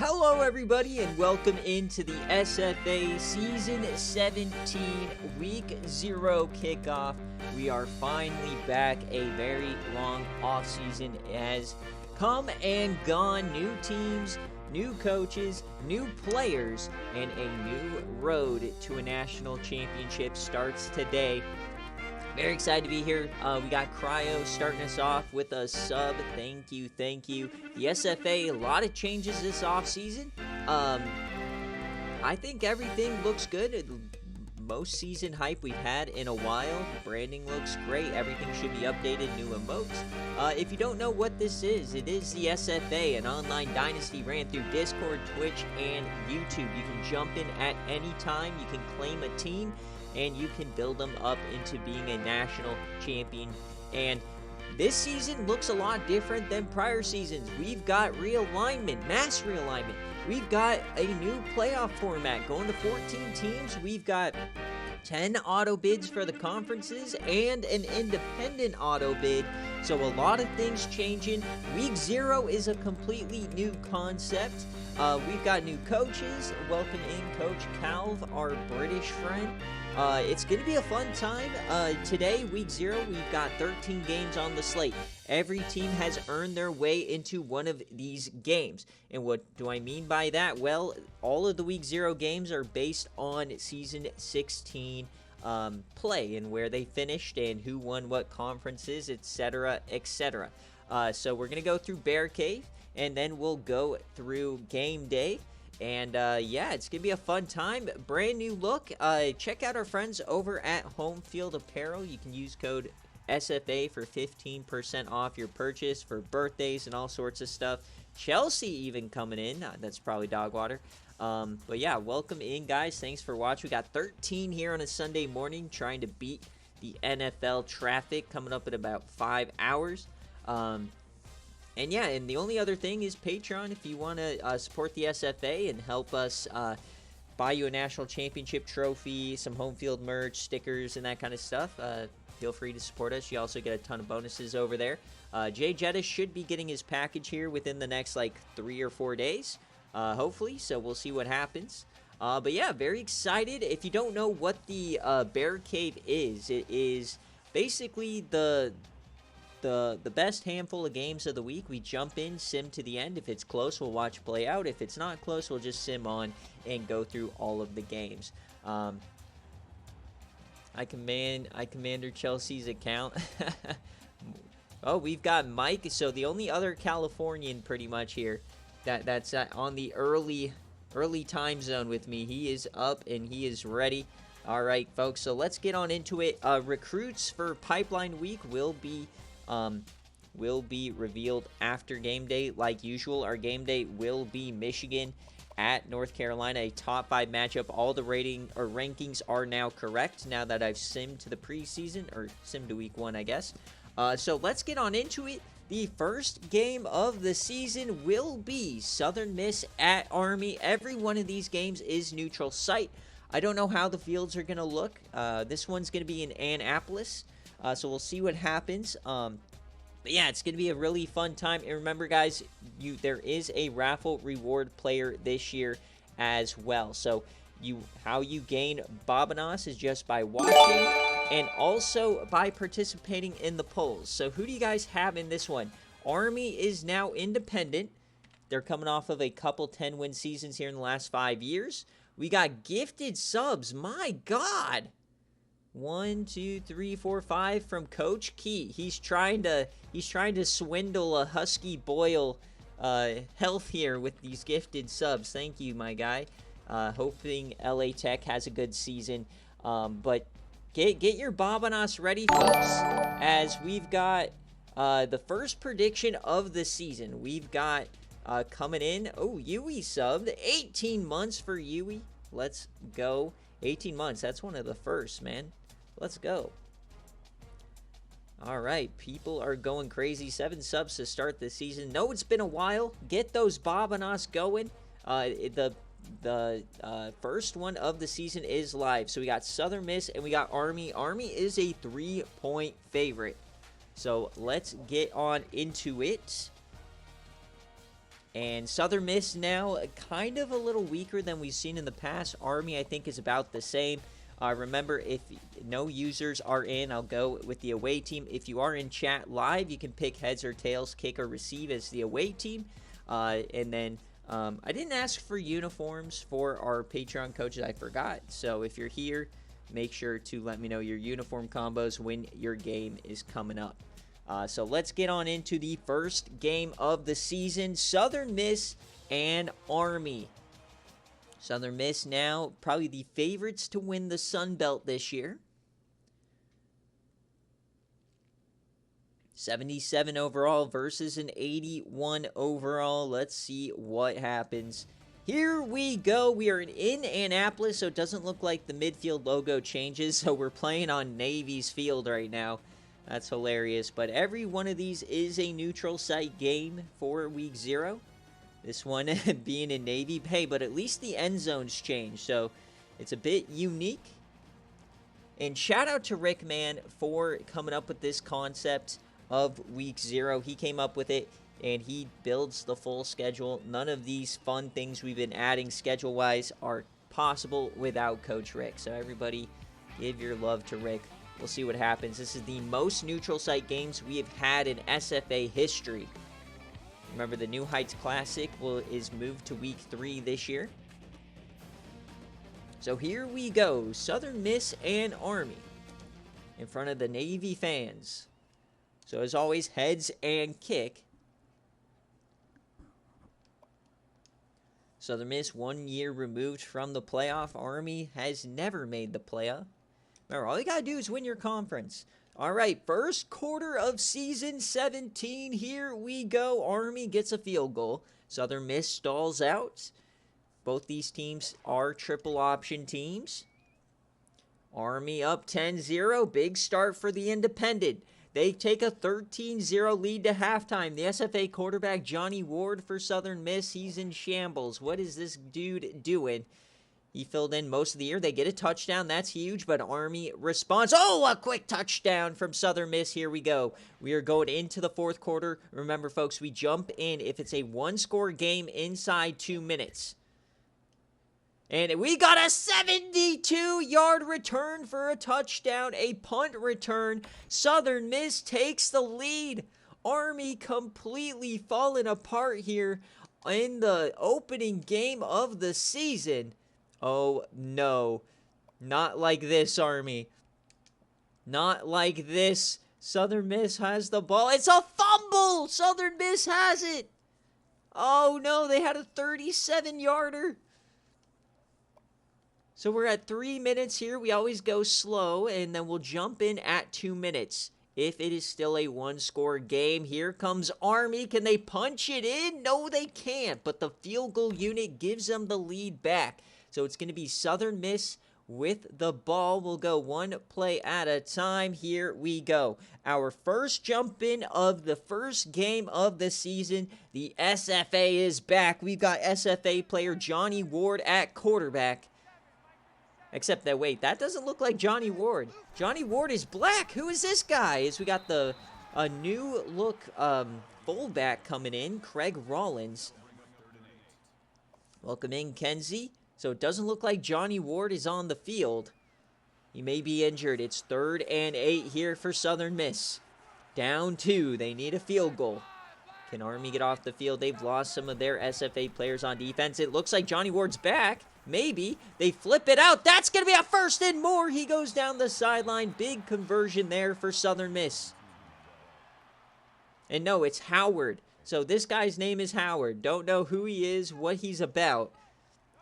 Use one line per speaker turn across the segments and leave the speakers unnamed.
Hello everybody and welcome into the SFA Season 17 Week 0 kickoff. We are finally back. A very long offseason has come and gone. New teams, new coaches, new players, and a new road to a national championship starts today. Very excited to be here. We got Cryo starting us off with a sub. Thank you. The SFA, a lot of changes this offseason. I think everything looks good. Most season hype we've had in a while. Branding looks great. Everything should be updated. New emotes. If you don't know what this is, it is the SFA, an online dynasty ran through Discord, Twitch, and YouTube. You can jump in at any time. You can claim a team, and you can build them up into being a national champion. And this season looks a lot different than prior seasons. We've got realignment, mass realignment. We've got a new playoff format going to 14 teams. We've got 10 auto bids for the conferences and an independent auto bid. So a lot of things changing. Week 0 is a completely new concept. We've got new coaches. Welcome in Coach Calv, our British friend. It's going to be a fun time. Today, week 0, we've got 13 games on the slate. Every team has earned their way into one of these games. And what do I mean by that? Well, all of the week 0 games are based on season 16 play and where they finished and who won what conferences, etc., etc. So we're going to go through BearCave, and then we'll go through game day. And yeah, it's going to be a fun time. Brand new look. Check out our friends over at Home Field Apparel. You can use code SFA for 15% off your purchase for birthdays and all sorts of stuff. Chelsea even coming in. That's probably dog water. But yeah, welcome in, guys. Thanks for watching. We got 13 here on a Sunday morning trying to beat the NFL traffic coming up in about 5 hours. And yeah, and the only other thing is Patreon. If you want to support the SFA and help us buy you a national championship trophy, some home field merch, stickers, and that kind of stuff, feel free to support us. You also get a ton of bonuses over there. Jay Jetta should be getting his package here within the next, 3 or 4 days, hopefully. So we'll see what happens. But yeah, very excited. If you don't know what the BearCave is, it is basically the best handful of games of the week. We jump in, sim to the end. If it's close, we'll watch play out. If it's not close, we'll just sim on and go through all of the games. I commander Chelsea's account. Oh, we've got Mike. So the only other Californian pretty much here that's on the early time zone with me. He is up and he is ready. All right, folks. So let's get on into it. Recruits for Pipeline Week will be revealed after game day. Like usual, our game day will be Michigan at North Carolina, a top 5 matchup. All the rankings are now correct now that I've simmed to the preseason, or simmed to week 1, I guess. So let's get on into it. The first game of the season will be Southern Miss at Army. Every one of these games is neutral site. I don't know how the fields are going to look. This one's going to be in Annapolis. So we'll see what happens. But yeah, it's going to be a really fun time. And remember, guys, there is a raffle reward player this year as well. So how you gain Bobanos is just by watching and also by participating in the polls. So who do you guys have in this one? Army is now independent. They're coming off of a couple 10-win seasons here in the last 5 years. We got gifted subs. My God. 1, 2, 3, 4, 5 from Coach Key. He's trying to swindle a Husky Boyle health here with these gifted subs. Thank you, my guy. Hoping LA Tech has a good season. But get your Bobanos ready, folks, as we've got the first prediction of the season. We've got coming in. Oh, Yui subbed. 18 months for Yui. Let's go. 18 months. That's one of the first, man. Let's go. All right, people are going crazy. 7 subs to start the season. No, it's been a while. Get those Bobanos going. The first one of the season is live. So we got Southern Miss and we got Army. Army is a 3-point favorite. So let's get on into it. And Southern Miss now kind of a little weaker than we've seen in the past. Army, I think, is about the same. Remember, if no users are in, I'll go with the away team. If you are in chat live, you can pick heads or tails, kick or receive as the away team. And then I didn't ask for uniforms for our Patreon coaches. I forgot. So if you're here, make sure to let me know your uniform combos when your game is coming up. So let's get on into the first game of the season. Southern Miss and Army. Southern Miss now probably the favorites to win the Sun Belt this year. 77 overall versus an 81 overall. Let's see what happens. Here we go. We are in Annapolis, so it doesn't look like the midfield logo changes. So we're playing on Navy's field right now. That's hilarious. But every one of these is a neutral site game for week 0. This one being in Navy. Hey, but at least the end zones change, so it's a bit unique. And shout out to Rick, man, for coming up with this concept of week 0. He came up with it, and he builds the full schedule. None of these fun things we've been adding schedule-wise are possible without Coach Rick. So everybody, give your love to Rick. We'll see what happens. This is the most neutral site games we have had in SFA history. Remember, the New Heights Classic is moved to week 3 this year. So here we go. Southern Miss and Army in front of the Navy fans. So as always, heads and kick. Southern Miss 1 year removed from the playoff. Army has never made the playoff. Remember, all you got to do is win your conference. All right, first quarter of season 17. Here we go. Army gets a field goal. Southern Miss stalls out. Both these teams are triple option teams. Army up 10-0. Big start for the Independent. They take a 13-0 lead to halftime. The SFA quarterback, Johnny Ward, for Southern Miss. He's in shambles. What is this dude doing? He filled in most of the year. They get a touchdown. That's huge, but Army responds. Oh, a quick touchdown from Southern Miss. Here we go. We are going into the fourth quarter. Remember, folks, we jump in if it's a one-score game inside 2 minutes. And we got a 72-yard return for a touchdown, a punt return. Southern Miss takes the lead. Army completely falling apart here in the opening game of the season. Oh, no. Not like this, Army. Not like this. Southern Miss has the ball. It's a fumble! Southern Miss has it! Oh, no, they had a 37-yarder. So we're at 3 minutes here. We always go slow, and then we'll jump in at 2 minutes. If it is still a one-score game, here comes Army. Can they punch it in? No, they can't, but the field goal unit gives them the lead back. So it's going to be Southern Miss with the ball. We'll go one play at a time. Here we go. Our first jump in of the first game of the season. The SFA is back. We've got SFA player Johnny Ward at quarterback. Except that, wait, that doesn't look like Johnny Ward. Johnny Ward is black. Who is this guy? As we got a new look fullback coming in, Craig Rollins. Welcome in, Kenzie. So it doesn't look like Johnny Ward is on the field. He may be injured. It's 3rd and 8 here for Southern Miss. Down 2. They need a field goal. Can Army get off the field? They've lost some of their SFA players on defense. It looks like Johnny Ward's back. Maybe. They flip it out. That's going to be a 1st and more. He goes down the sideline. Big conversion there for Southern Miss. And no, it's Howard. So this guy's name is Howard. Don't know who he is, what he's about.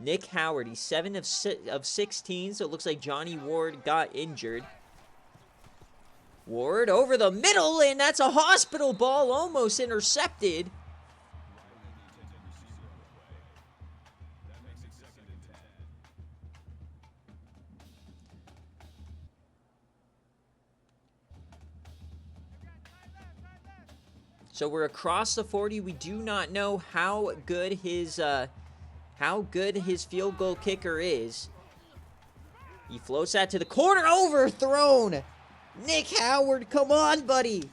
Nick Howard, he's 7 of 16, so it looks like Johnny Ward got injured. Ward over the middle, and that's a hospital ball, almost intercepted. So we're across the 40. We do not know how good his field goal kicker is. He floats that to the corner. Overthrown. Nick Howard, come on, buddy.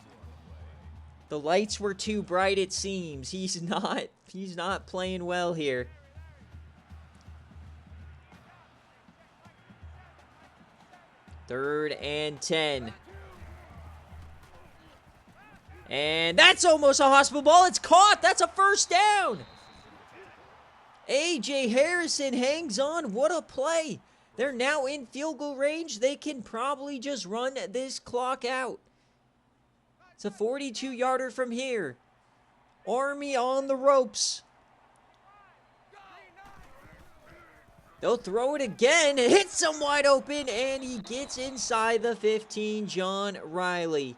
The lights were too bright, it seems. He's not playing well here. Third and 10. And that's almost a hospital ball. It's caught. That's a first down. A.J. Harrison hangs on. What a play. They're now in field goal range. They can probably just run this clock out. It's a 42-yarder from here. Army on the ropes. They'll throw it again. It hits him wide open, and he gets inside the 15, John Riley.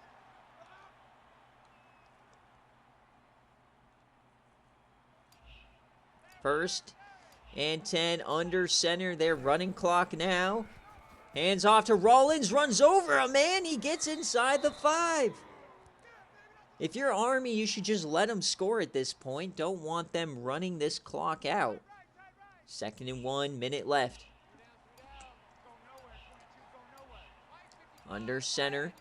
First and 10 under center. They're running clock now. Hands off to Rollins. Runs over a man. He gets inside the 5. If you're Army, you should just let them score at this point. Don't want them running this clock out. 2nd and 1, minute left. Under center.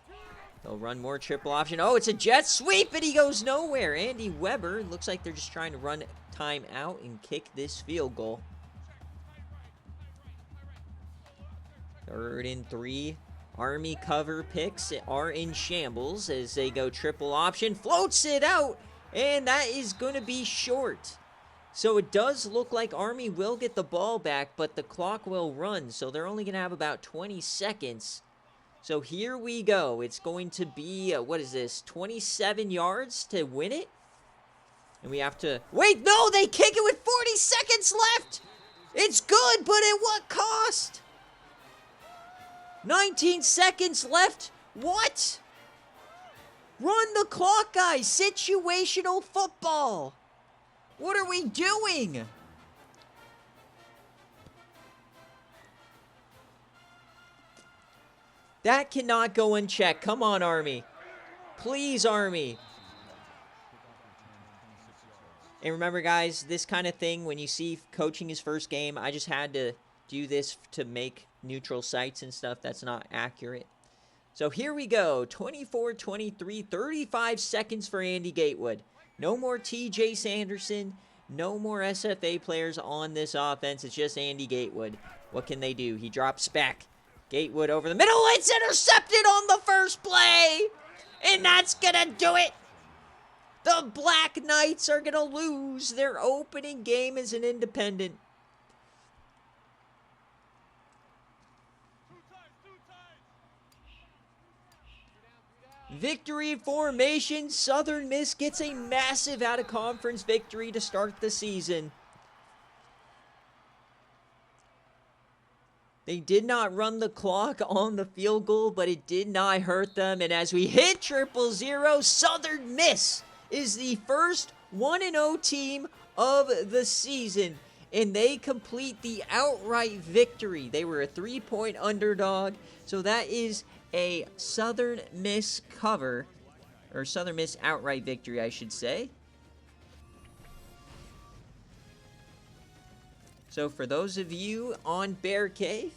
They'll run more triple option. Oh, it's a jet sweep, and he goes nowhere. Andy Weber. Looks like they're just trying to run time out and kick this field goal. 3rd and 3. Army cover picks are in shambles as they go triple option. Floats it out, and that is going to be short. So it does look like Army will get the ball back, but the clock will run. So they're only going to have about 20 seconds. So here we go. It's going to be, 27 yards to win it? And we have to... Wait, no! They kick it with 40 seconds left! It's good, but at what cost? 19 seconds left? What? Run the clock, guys! Situational football! What are we doing? That cannot go unchecked. Come on, Army. Please, Army. And remember, guys, this kind of thing, when you see coaching his first game, I just had to do this to make neutral sites and stuff. That's not accurate. So here we go. 24-23, 35 seconds for Andy Gatewood. No more TJ Sanderson. No more SFA players on this offense. It's just Andy Gatewood. What can they do? He drops back. Gatewood over the middle. It's intercepted on the first play. And that's going to do it. The Black Knights are going to lose their opening game as an independent. Victory formation. Southern Miss gets a massive out-of-conference victory to start the season. They did not run the clock on the field goal, but it did not hurt them. And as we hit 000, Southern Miss is the first 1-0 team of the season. And they complete the outright victory. They were a 3-point underdog. So that is a Southern Miss cover, or Southern Miss outright victory, I should say. So for those of you on BearCave,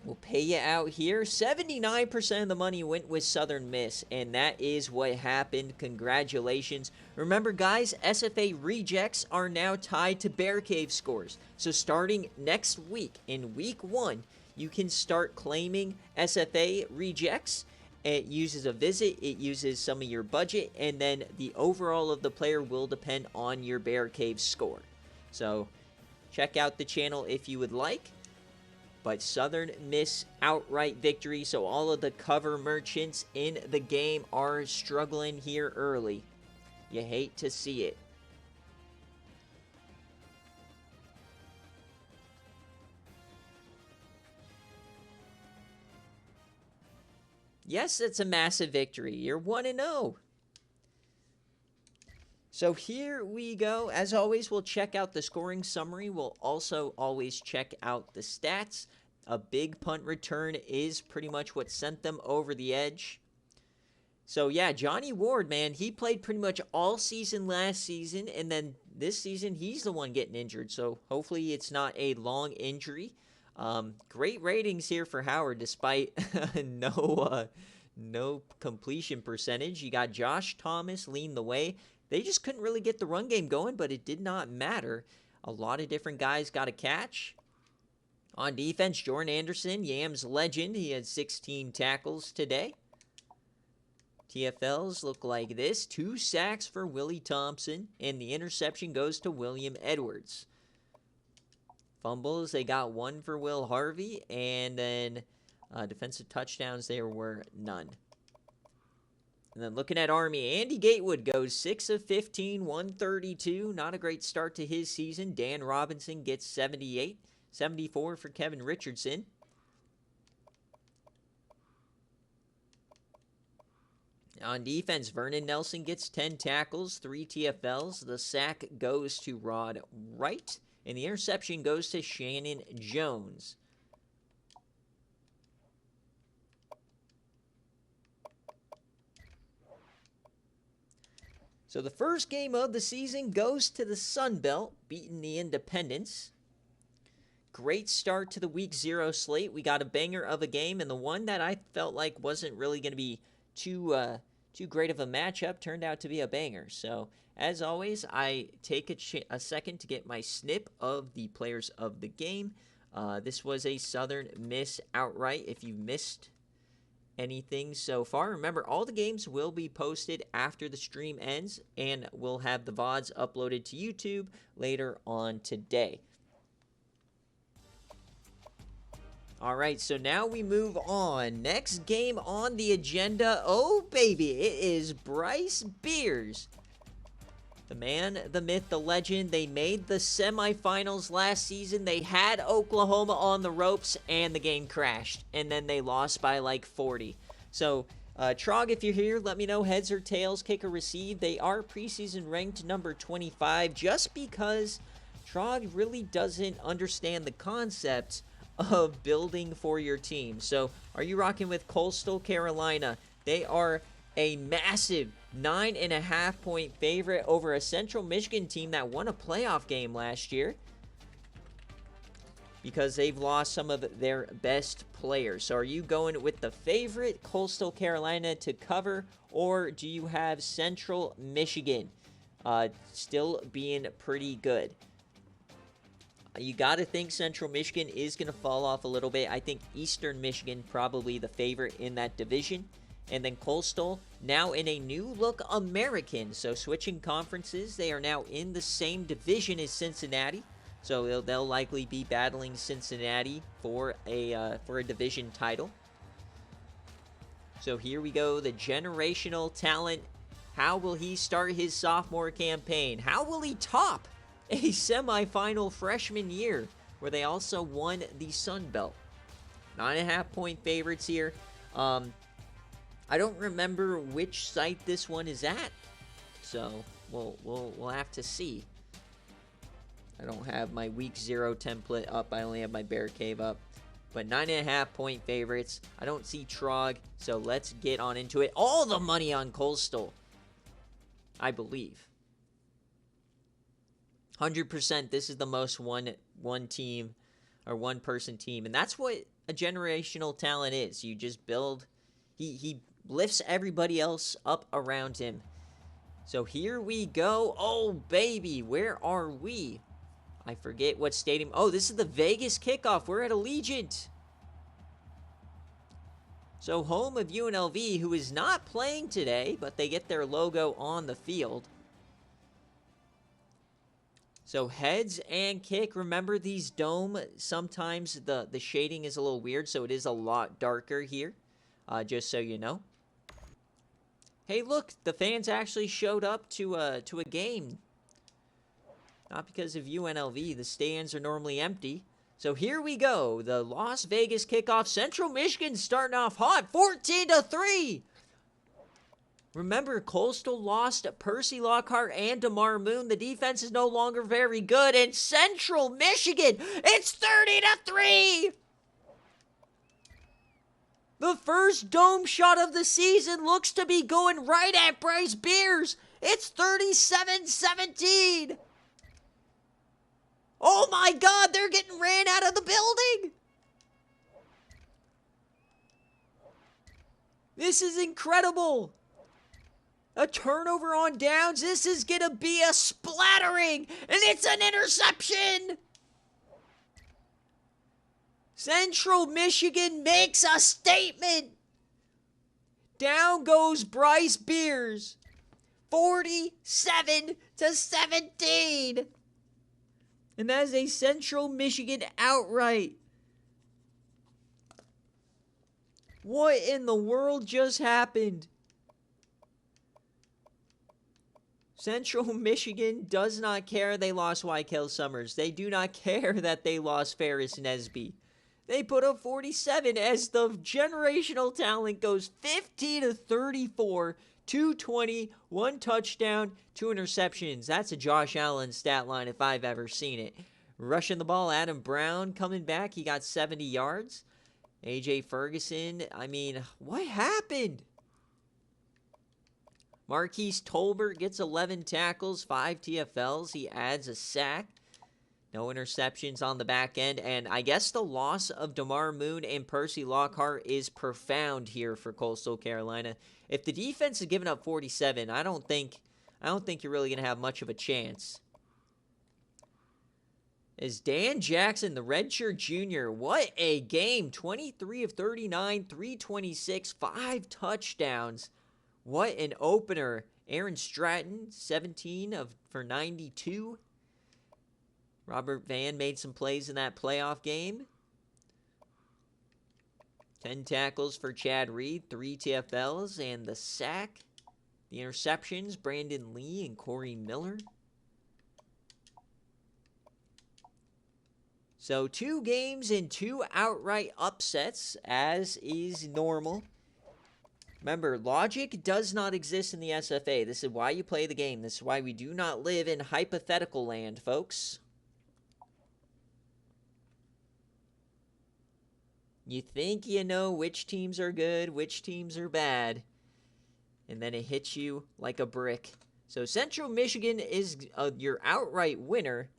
we'll pay you out here. 79% of the money went with Southern Miss, and that is what happened. Congratulations. Remember, guys, SFA rejects are now tied to BearCave scores. So starting next week, in week 1, you can start claiming SFA rejects. It uses a visit, it uses some of your budget, and then the overall of the player will depend on your BearCave score. So check out the channel if you would like. But Southern Miss outright victory, so all of the cover merchants in the game are struggling here early. You hate to see it. Yes, it's a massive victory. You're 1-0. So here we go. As always, we'll check out the scoring summary. We'll also always check out the stats. A big punt return is pretty much what sent them over the edge. So yeah, Johnny Ward, man, he played pretty much all season last season, and then this season he's the one getting injured. So hopefully it's not a long injury. Great ratings here for Howard, despite no no completion percentage. You got Josh Thomas leading the way. They just couldn't really get the run game going, but it did not matter. A lot of different guys got a catch. On defense, Jordan Anderson, Yams legend. He had 16 tackles today. TFLs look like this. 2 sacks for Willie Thompson, and the interception goes to William Edwards. Fumbles, they got 1 for Will Harvey, and then defensive touchdowns, there were none. And then looking at Army, Andy Gatewood goes 6 of 15, 132. Not a great start to his season. Dan Robinson gets 78. 74 for Kevin Richardson. On defense, Vernon Nelson gets 10 tackles, 3 TFLs. The sack goes to Rod Wright, and the interception goes to Shannon Jones. So the first game of the season goes to the Sun Belt, beating the Independents. Great start to the Week 0 slate. We got a banger of a game, and the one that I felt like wasn't really going to be too great of a matchup turned out to be a banger. So, as always, I take a second to get my snip of the players of the game. This was a Southern Miss outright. If you missed anything so far, remember, all the games will be posted after the stream ends, and we'll have the VODs uploaded to YouTube later on today. All right, so now we move on. Next game on the agenda, oh baby, it is Bryce Beers. The man, the myth, the legend. They made the semifinals last season. They had Oklahoma on the ropes, and the game crashed. And then they lost by like 40. So, Trog, if you're here, let me know heads or tails, kick or receive. They are preseason ranked number 25 just because Trog really doesn't understand the concept of building for your team. So, are you rocking with Coastal Carolina? They are a massive 9.5 point favorite over a Central Michigan team that won a playoff game last year because they've lost some of their best players. So, are you going with the favorite Coastal Carolina to cover, or do you have Central Michigan still being pretty good? You got to think Central Michigan is going to fall off a little bit. I think Eastern Michigan probably the favorite in that division. And then Coastal now in a new look American. So switching conferences, they are now in the same division as Cincinnati. So they'll likely be battling Cincinnati for a division title. So here we go, the generational talent. How will he start his sophomore campaign? How will he top a semifinal freshman year where they also won the Sun Belt? 9.5 point favorites here. I don't remember which site this one is at, so we'll have to see. I don't have my Week 0 template up. I only have my BearCave up. But 9.5 point favorites. I don't see Trog, so let's get on into it. All the money on Coastal, I believe. 100%, this is the most one team or one person team. And that's what a generational talent is. You just build, he lifts everybody else up around him. So here we go. Oh, baby, where are we? I forget what stadium. Oh, this is the Vegas kickoff. We're at Allegiant. So home of UNLV, who is not playing today, but they get their logo on the field. So heads and kick. Remember these dome, sometimes the shading is a little weird, so it is a lot darker here, just so you know. Hey, look, the fans actually showed up to a game. Not because of UNLV. The stands are normally empty. So here we go. The Las Vegas kickoff. Central Michigan starting off hot. 14-3. Remember, Coastal lost Percy Lockhart and DeMar Moon. The defense is no longer very good. And Central Michigan, it's 30-3. The first dome shot of the season looks to be going right at Bryce Beers. It's 37-17. Oh my God, they're getting ran out of the building. This is incredible. A turnover on downs. This is going to be a splattering. And it's an interception. Central Michigan makes a statement. Down goes Bryce Beers. 47-17. And that is a Central Michigan outright. What in the world just happened? Central Michigan does not care they lost Wykel Summers. They do not care that they lost Ferris Nesby. They put up 47 as the generational talent goes 50-34, 220, 1 touchdown, 2 interceptions. That's a Josh Allen stat line if I've ever seen it. Rushing the ball, Adam Brown coming back. He got 70 yards. A.J. Ferguson, I mean, what happened? Marquise Tolbert gets 11 tackles, 5 TFLs. He adds a sack. No interceptions on the back end. And I guess the loss of DeMar Moon and Percy Lockhart is profound here for Coastal Carolina. If the defense is giving up 47, I don't think you're really going to have much of a chance. Is Dan Jackson, the redshirt junior, what a game. 23 of 39, 326, 5 touchdowns. What an opener. Aaron Stratton, 17 for 92. Robert Vann made some plays in that playoff game. 10 tackles for Chad Reed, 3 TFLs, and the sack. The interceptions, Brandon Lee and Corey Miller. So 2 games and 2 outright upsets, as is normal. Remember, logic does not exist in the SFA. This is why you play the game. This is why we do not live in hypothetical land, folks. You think you know which teams are good, which teams are bad, and then it hits you like a brick. So Central Michigan is your outright winner.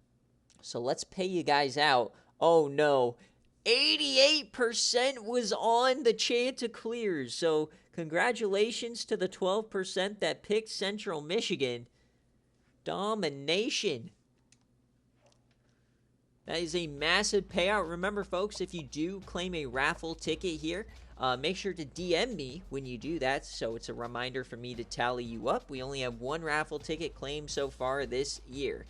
So let's pay you guys out. Oh no, 88% was on the Chanticleers. So congratulations to the 12% that picked Central Michigan. Domination. That is a massive payout. Remember, folks, if you do claim a raffle ticket here, make sure to DM me when you do that, so it's a reminder for me to tally you up. We only have 1 raffle ticket claimed so far this year.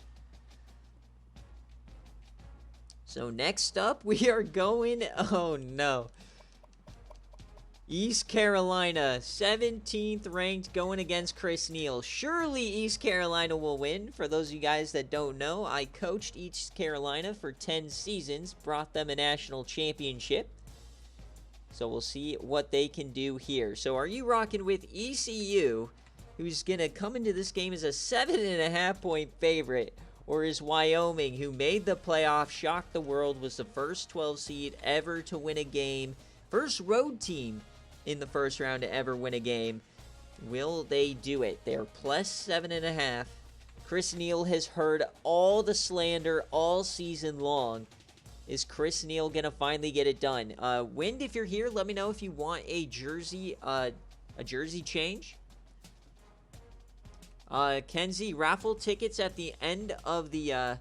So next up, we are going, oh no, East Carolina, 17th ranked, going against Chris Neal. Surely East Carolina will win. For those of you guys that don't know, I coached East Carolina for 10 seasons, brought them a national championship. So we'll see what they can do here. So are you rocking with ECU, who's going to come into this game as a 7.5-point favorite? Or is Wyoming, who made the playoff, shocked the world, was the first 12 seed ever to win a game, first road team in the first round to ever win a game? Will they do it? They're plus 7.5. Chris Neal has heard all the slander all season long. Is Chris Neal going to finally get it done? Wind, if you're here, let me know if you want a jersey change. Kenzie, raffle tickets at the end of the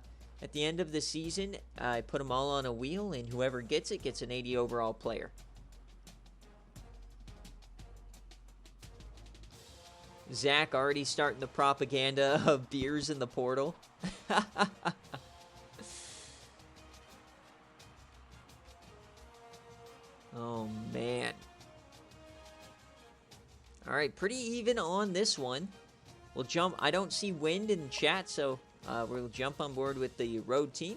season. I put them all on a wheel, and whoever gets it gets an 80 overall player. Zach already starting the propaganda of beers in the portal. Oh, man. All right, pretty even on this one. We'll jump. I don't see Wind in chat, so we'll jump on board with the road team.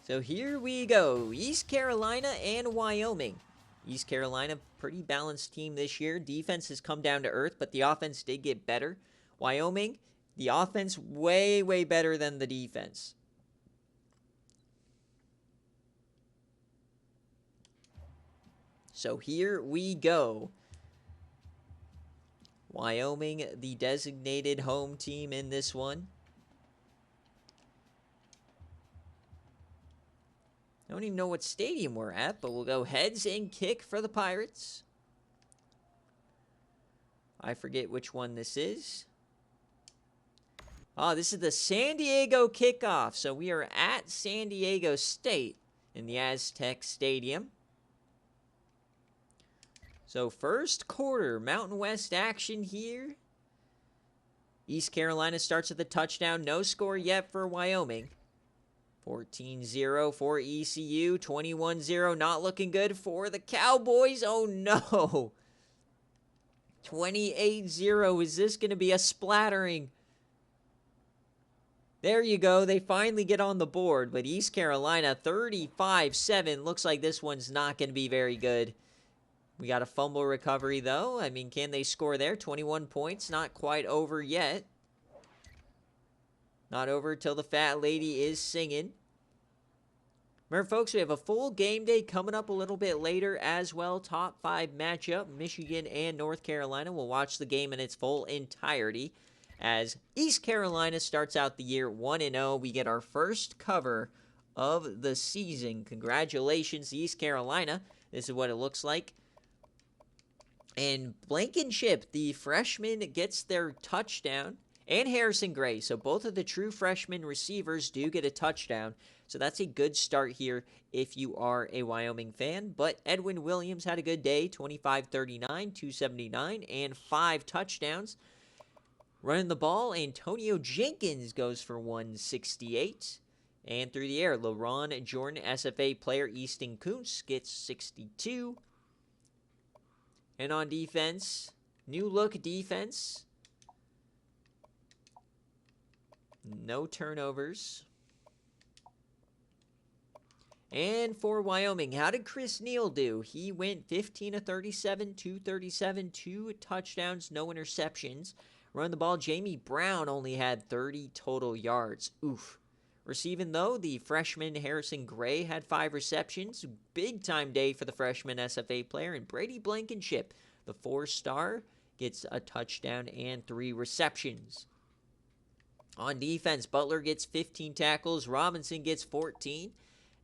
So here we go. East Carolina and Wyoming. East Carolina, pretty balanced team this year. Defense has come down to earth, but the offense did get better. Wyoming, the offense way, way better than the defense. So here we go. Wyoming, the designated home team in this one. don't even know what stadium we're at, but we'll go heads and kick for the Pirates. I forget which one this is. Oh, this is the San Diego kickoff. So we are at San Diego State in the Aztec Stadium. So first quarter, Mountain West action here. East Carolina starts with a touchdown. No score yet for Wyoming. 14-0 for ECU. 21-0. Not looking good for the Cowboys. Oh, no. 28-0. Is this going to be a splattering? There you go. They finally get on the board. But East Carolina, 35-7. Looks like this one's not going to be very good. We got a fumble recovery, though. I mean, can they score there? 21 points. Not quite over yet. Not over till the fat lady is singing. Remember, folks, we have a full game day coming up a little bit later as well. Top 5 matchup, Michigan and North Carolina. We'll watch the game in its full entirety as East Carolina starts out the year 1-0. We get our first cover of the season. Congratulations, East Carolina. This is what it looks like. And Blankenship, the freshman, gets their touchdown. And Harrison Gray. So both of the true freshman receivers do get a touchdown. So that's a good start here if you are a Wyoming fan. But Edwin Williams had a good day. 25-39, 279, and 5 touchdowns. Running the ball, Antonio Jenkins goes for 168. And through the air, LaRon Jordan, SFA player, Easton Kuntz gets 62. And on defense, new look defense. No turnovers. And for Wyoming, how did Chris Neal do? He went 15 of 37, 237, 2 touchdowns, no interceptions. Run the ball, Jamie Brown only had 30 total yards. Oof. Receiving, though, the freshman Harrison Gray had 5 receptions. Big-time day for the freshman SFA player. And Brady Blankenship, the 4-star, gets a touchdown and 3 receptions. On defense, Butler gets 15 tackles. Robinson gets 14.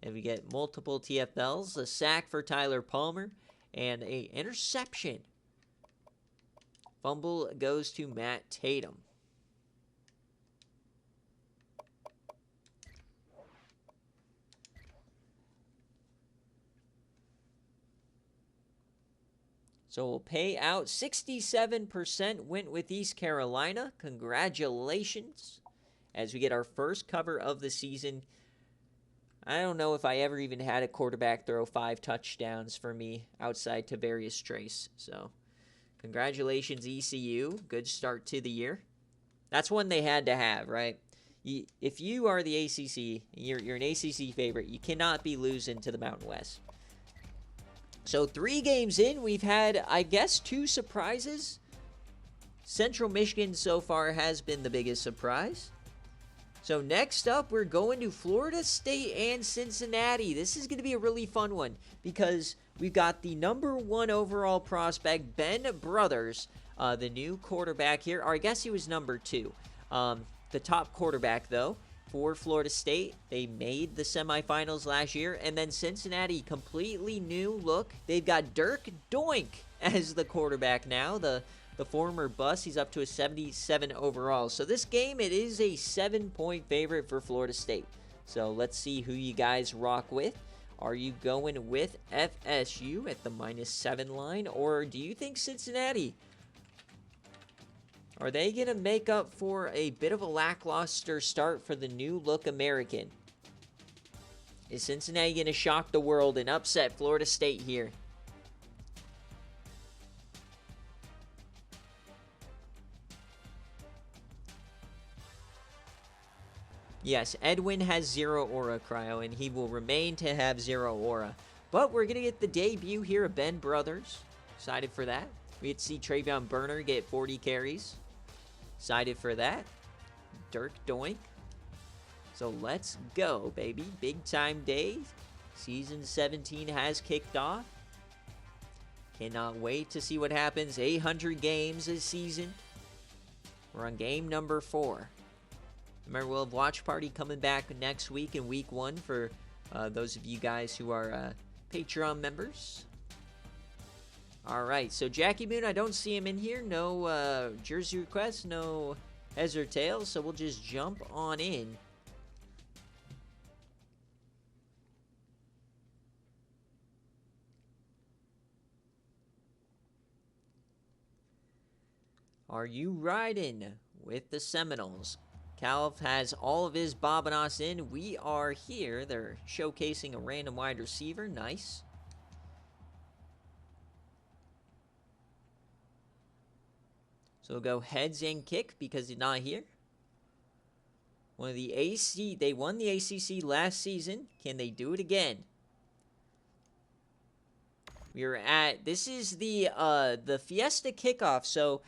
And we get multiple TFLs. A sack for Tyler Palmer. And an interception. Fumble goes to Matt Tatum. So we'll pay out 67% went with East Carolina. Congratulations. As we get our first cover of the season. I don't know if I ever even had a quarterback throw 5 touchdowns for me outside Tavarius Trace. So congratulations, ECU. Good start to the year. That's one they had to have, right? If you are the ACC, you're an ACC favorite, you cannot be losing to the Mountain West. So 3 games in, we've had, I guess, 2 surprises. Central Michigan so far has been the biggest surprise. So next up, we're going to Florida State and Cincinnati. This is going to be a really fun one because we've got the number 1 overall prospect, Ben Brothers, the new quarterback here. Or I guess he was number 2. The top quarterback, though. For Florida State, they made the semifinals last year. And then Cincinnati, completely new look. They've got Dirk Doink as the quarterback now, the former bus. He's up to a 77 overall. So this game, it is a 7-point favorite for Florida State. So let's see who you guys rock with. Are you going with FSU at the -7 line? Or do you think Cincinnati, are they going to make up for a bit of a lackluster start for the new look American? Is Cincinnati going to shock the world and upset Florida State here? Yes, Edwin has 0 aura, Cryo, and he will remain to have 0 aura. But we're going to get the debut here of Ben Brothers. Excited for that. We get to see Travion Burner get 40 carries. Excited for that. Dirk Doink. So let's go, baby. Big time day. Season 17 has kicked off. Cannot wait to see what happens. 800 games this season. We're on game number 4. Remember, we'll have Watch Party coming back next week in week 1 for those of you guys who are Patreon members. All right, so Jackie Moon, I don't see him in here. No jersey requests, no heads or tails, so we'll just jump on in. Are you riding with the Seminoles? Calv has all of his Bobanos in. We are here. They're showcasing a random wide receiver. Nice. So we'll go heads and kick because he's not here. One of the they won the ACC last season. Can they do it again? We're at, this is the Fiesta kickoff. So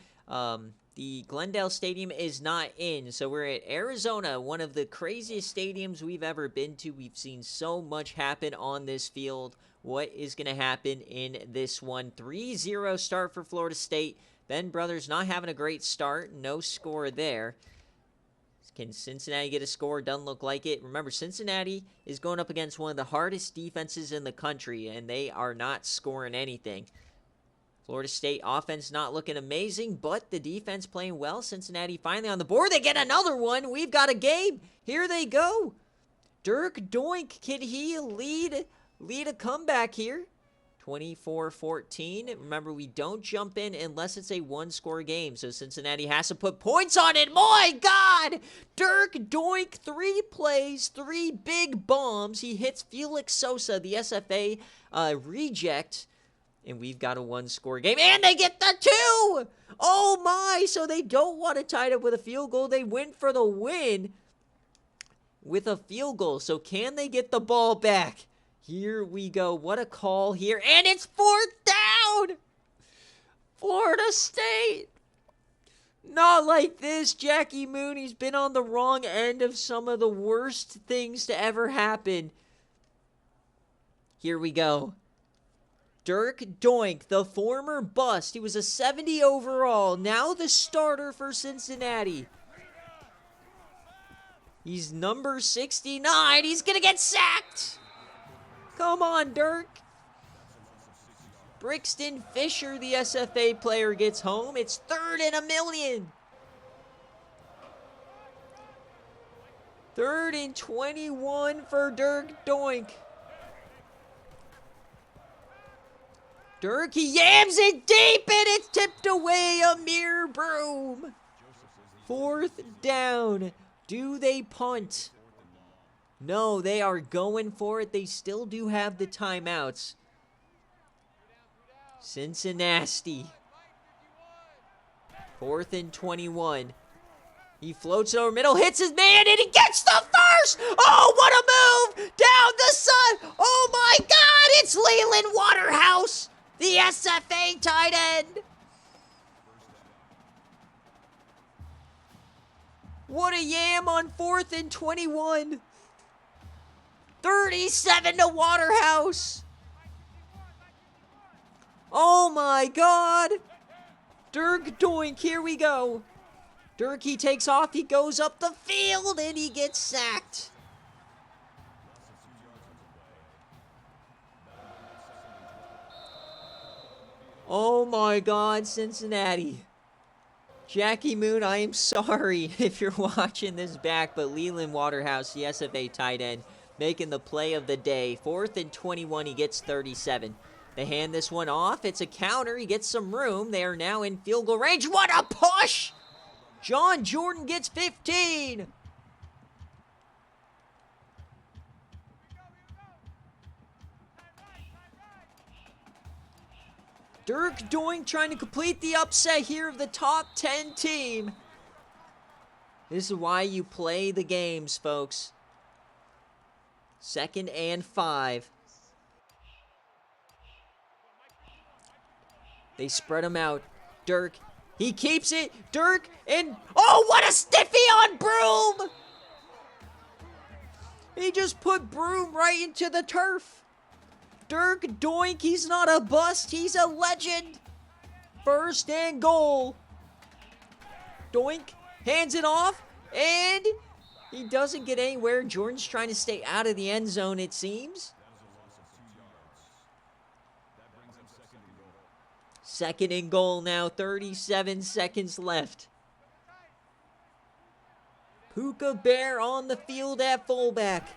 the Glendale Stadium is not in. So we're at Arizona, one of the craziest stadiums we've ever been to. We've seen so much happen on this field. What is going to happen in this one? 3-0 start for Florida State. Ben Brothers not having a great start. No score there. Can Cincinnati get a score? Doesn't look like it. Remember, Cincinnati is going up against one of the hardest defenses in the country, and they are not scoring anything. Florida State offense not looking amazing, but the defense playing well. Cincinnati finally on the board. They get another one. We've got a game. Here they go. Dirk Doink, can he lead a comeback here? 24-14. Remember, we don't jump in unless it's a one-score game, so Cincinnati has to put points on it. My God! Dirk Doink, 3 plays, 3 big bombs. He hits Felix Sosa, the SFA reject, and we've got a one-score game, and they get the 2! Oh, my! So they don't want to tie it up with a field goal. They went for the win with a field goal, so can they get the ball back? Here we go. What a call here. And it's 4th down! Florida State! Not like this. Jackie Mooney's been on the wrong end of some of the worst things to ever happen. Here we go. Dirk Doink, the former bust. He was a 70 overall. Now the starter for Cincinnati. He's number 69. He's going to get sacked. Come on, Dirk. Brixton Fisher, the SFA player, gets home. It's 3rd and 1,000,000. 3rd and 21 for Dirk Doink. Dirk, he yams it deep, and it's tipped away. Amir Broom. 4th down. Do they punt? No, they are going for it. They still do have the timeouts. Cincinnati. 4th and 21. He floats over middle, hits his man, and he gets the first! Oh, what a move! Down the sun! Oh my God, it's Leland Waterhouse, the SFA tight end. What a yam on 4th and 21. 37 to Waterhouse. Oh my God. Dirk Doink, here we go. Dirk, he takes off, he goes up the field, and he gets sacked. Oh my God, Cincinnati. Jackie Moon, I am sorry if you're watching this back, but Leland Waterhouse, the SFA tight end, making the play of the day. 4th and 21, he gets 37. They hand this one off. It's a counter. He gets some room. They are now in field goal range. What a push! John Jordan gets 15. Dirk Doink trying to complete the upset here of the top 10 team. This is why you play the games, folks. 2nd and 5. They spread him out. Dirk, he keeps it. Dirk, and oh, what a stiffy on Broom! He just put Broom right into the turf. Dirk Doink, he's not a bust, he's a legend. 1st and goal. Doink hands it off, and He doesn't get anywhere. Jordan's trying to stay out of the end zone, it seems. Second and goal now, 37 seconds left. Puka Bear on the field at fullback.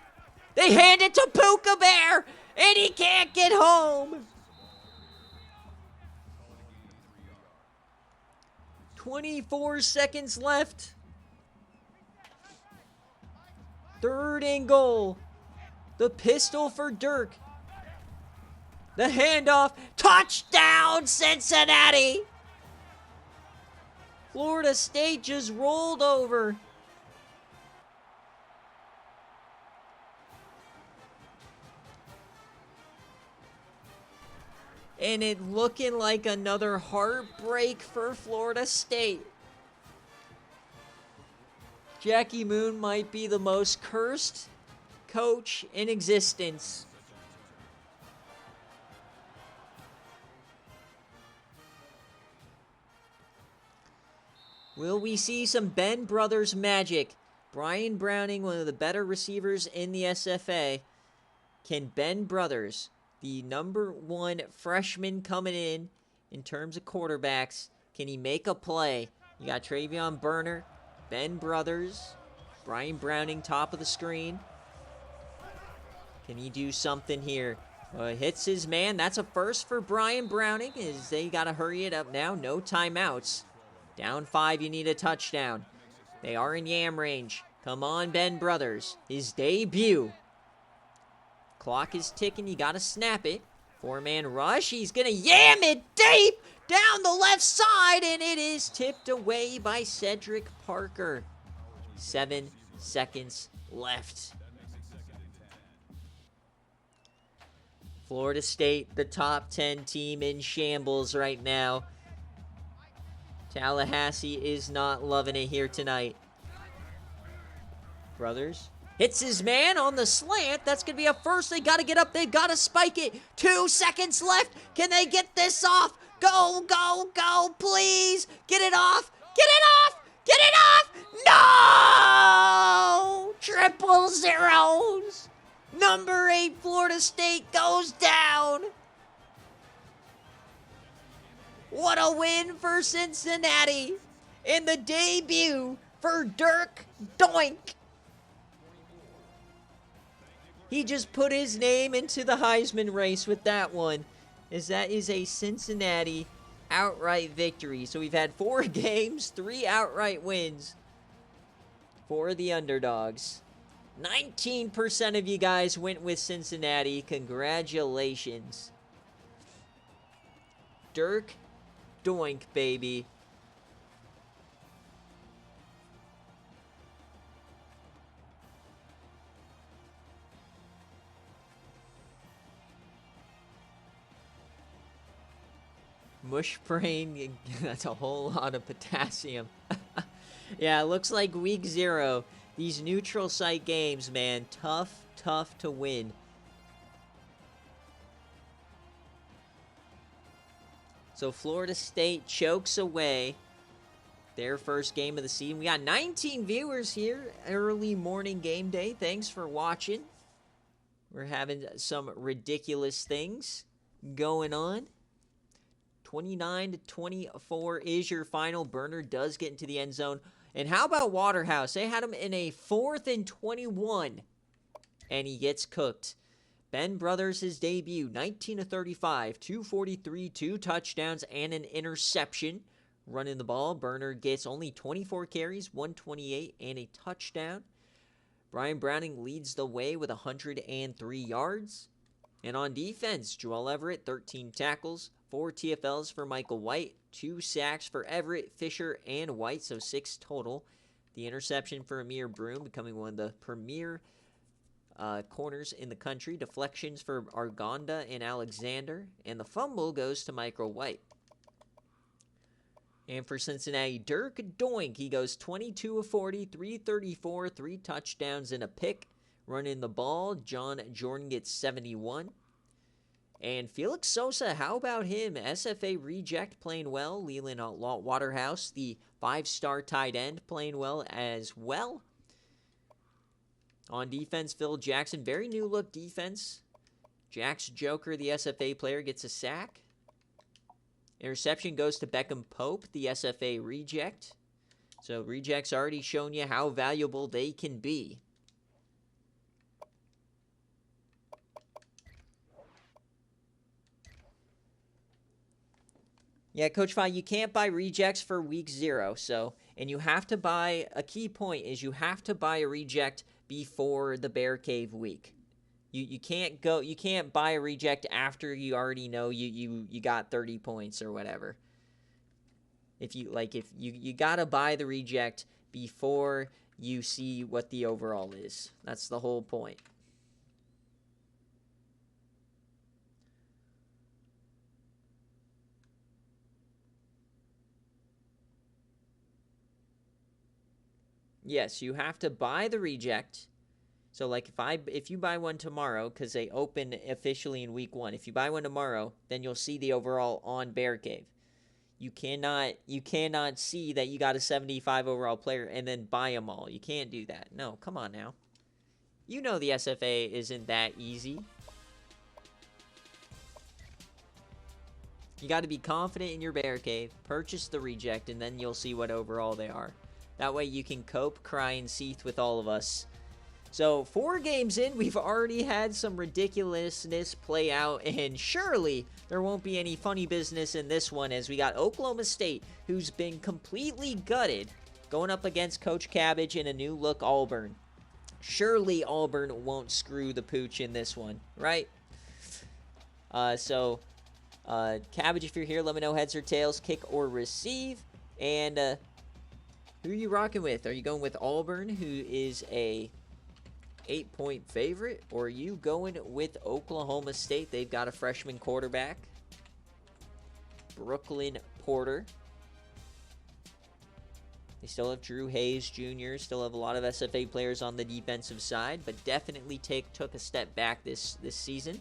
They hand it to Puka Bear, and he can't get home. 24 seconds left. Third and goal. The pistol for Dirk. The handoff. Touchdown, Cincinnati! Florida State just rolled over. And it looking like another heartbreak for Florida State. Jackie Moon might be the most cursed coach in existence. Will we see some Ben Brothers magic? Brian Browning, one of the better receivers in the SFA. Can Ben Brothers, the #1 freshman coming in terms of quarterbacks, can he make a play? You got Travion Burner, Ben Brothers, Brian Browning, top of the screen. Can he do something here? Hits his man. That's a first for Brian Browning. They got to hurry it up now. No timeouts. Down 5, you need a touchdown. They are in yam range. Come on, Ben Brothers. His debut. Clock is ticking. You got to snap it. 4-man rush. He's going to yam it deep down the left side, and it is tipped away by Cedric Parker. 7 seconds left. Florida State, the top 10 team in shambles right now. Tallahassee is not loving it here tonight. Brothers hits his man on the slant. That's going to be a first. They got to get up. They've got to spike it. 2 seconds left. Can they get this off? Go, go, go, please. Get it off. Get it off. Get it off. No! Triple zeros. Number 8 Florida State goes down. What a win for Cincinnati. In the debut for Dirk Doink. He just put his name into the Heisman race with that one, as that is a Cincinnati outright victory. So we've had 4 games, 3 outright wins for the underdogs. 19% of you guys went with Cincinnati. Congratulations. Dirk Doink, baby. Mush brain, that's a whole lot of potassium. Yeah, it looks like week 0. These neutral site games, man, tough to win. So Florida State chokes away their first game of the season. We got 19 viewers here, early morning game day. Thanks for watching. We're having some ridiculous things going on. 29-24 is your final. Burner does get into the end zone. And how about Waterhouse? They had him in a 4th and 21, and he gets cooked. Ben Brothers, his debut, 19-35, 243, 2 touchdowns, and an interception. Running the ball, Burner gets only 24 carries, 128, and a touchdown. Brian Browning leads the way with 103 yards. And on defense, Joel Everett, 13 tackles, 4 TFLs for Michael White, 2 sacks for Everett, Fisher, and White, so 6 total. The interception for Amir Broom, becoming one of the premier corners in the country. Deflections for Argonda and Alexander. And the fumble goes to Michael White. And for Cincinnati, Dirk Doink, he goes 22 of 40, 334, 3 touchdowns and a pick. Running the ball, John Jordan gets 71. And Felix Sosa, how about him? SFA reject playing well. Leland Waterhouse, the 5-star tight end, playing well as well. On defense, Phil Jackson. Very new look defense. Jax Joker, the SFA player, gets a sack. Interception goes to Beckham Pope, the SFA reject. So rejects already shown you how valuable they can be. Yeah, Coach Fi, you can't buy rejects for week 0. So, and you have to buy, a key point is you have to buy a reject before the BearCave week. You can't buy a reject after you already know you got 30 points or whatever. If you gotta buy the reject before you see what the overall is. That's the whole point. Yes, you have to buy the reject. So like if you buy one tomorrow, because they open officially in week 1, if you buy one tomorrow, then you'll see the overall on BearCave. You cannot see that you got a 75 overall player and then buy them all. You can't do that. No, come on now. You know the SFA isn't that easy. You got to be confident in your BearCave, purchase the reject, and then you'll see what overall they are. That way you can cope, cry, and seethe with all of us. So 4 games in, we've already had some ridiculousness play out, and surely there won't be any funny business in this one, as we got Oklahoma State, who's been completely gutted, going up against Coach Cabbage in a new look Auburn. Surely Auburn won't screw the pooch in this one, right? Cabbage, if you're here, let me know heads or tails, kick or receive. And who are you rocking with? Are you going with Auburn, who is a 8-point favorite, or are you going with Oklahoma State? They've got a freshman quarterback, Brooklyn Porter. They still have Drew Hayes Jr., still have a lot of SFA players on the defensive side, but definitely took a step back this season.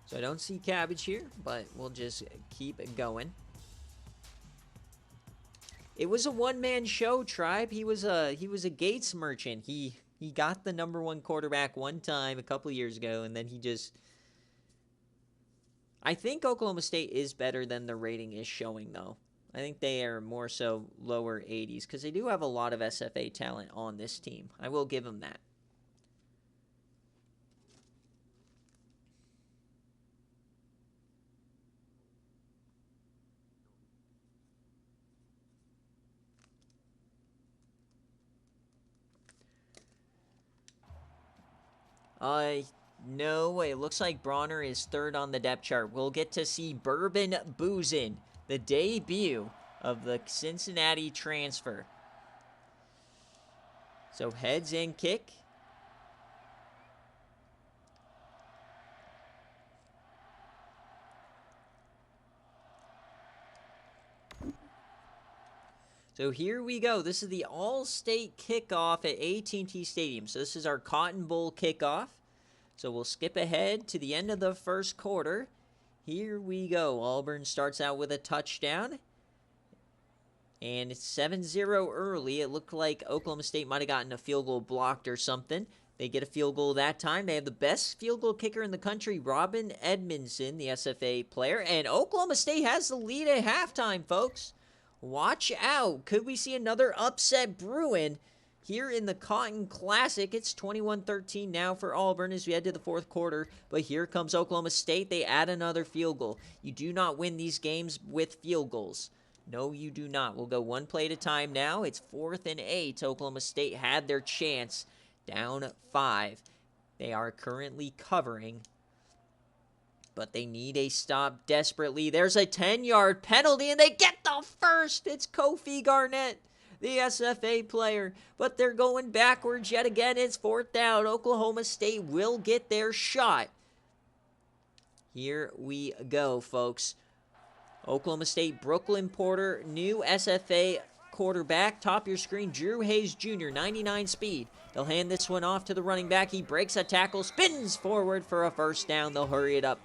So I don't see Cabbage here, but we'll just keep it going. It was a one-man show, Tribe. He was a Gates merchant. He got the #1 quarterback one time a couple years ago, and then he just... I think Oklahoma State is better than the rating is showing, though. I think they are more so lower 80s, because they do have a lot of SFA talent on this team. I will give them that. No, it looks like Bronner is 3rd on the depth chart. We'll get to see Bourbon Boozin, the debut of the Cincinnati transfer. So heads and kick. So here we go. This is the All-State kickoff at AT&T Stadium. So this is our Cotton Bowl kickoff. So we'll skip ahead to the end of the first quarter. Here we go. Auburn starts out with a touchdown. And it's 7-0 early. It looked like Oklahoma State might have gotten a field goal blocked or something. They get a field goal that time. They have the best field goal kicker in the country, Robin Edmondson, the SFA player. And Oklahoma State has the lead at halftime, folks. Watch out. Could we see another upset brewing here in the Cotton Classic? It's 21-13 now for Auburn as we head to the 4th quarter. But here comes Oklahoma State. They add another field goal. You do not win these games with field goals. No, you do not. We'll go one play at a time now. It's 4th and 8. Oklahoma State had their chance, down 5. They are currently covering, but they need a stop desperately. There's a 10-yard penalty, and they get the first. It's Kofi Garnett, the SFA player, but they're going backwards yet again. It's 4th down. Oklahoma State will get their shot. Here we go, folks. Oklahoma State, Brooklyn Porter, new SFA quarterback. Top of your screen, Drew Hayes Jr., 99 speed. They'll hand this one off to the running back. He breaks a tackle, spins forward for a 1st down. They'll hurry it up.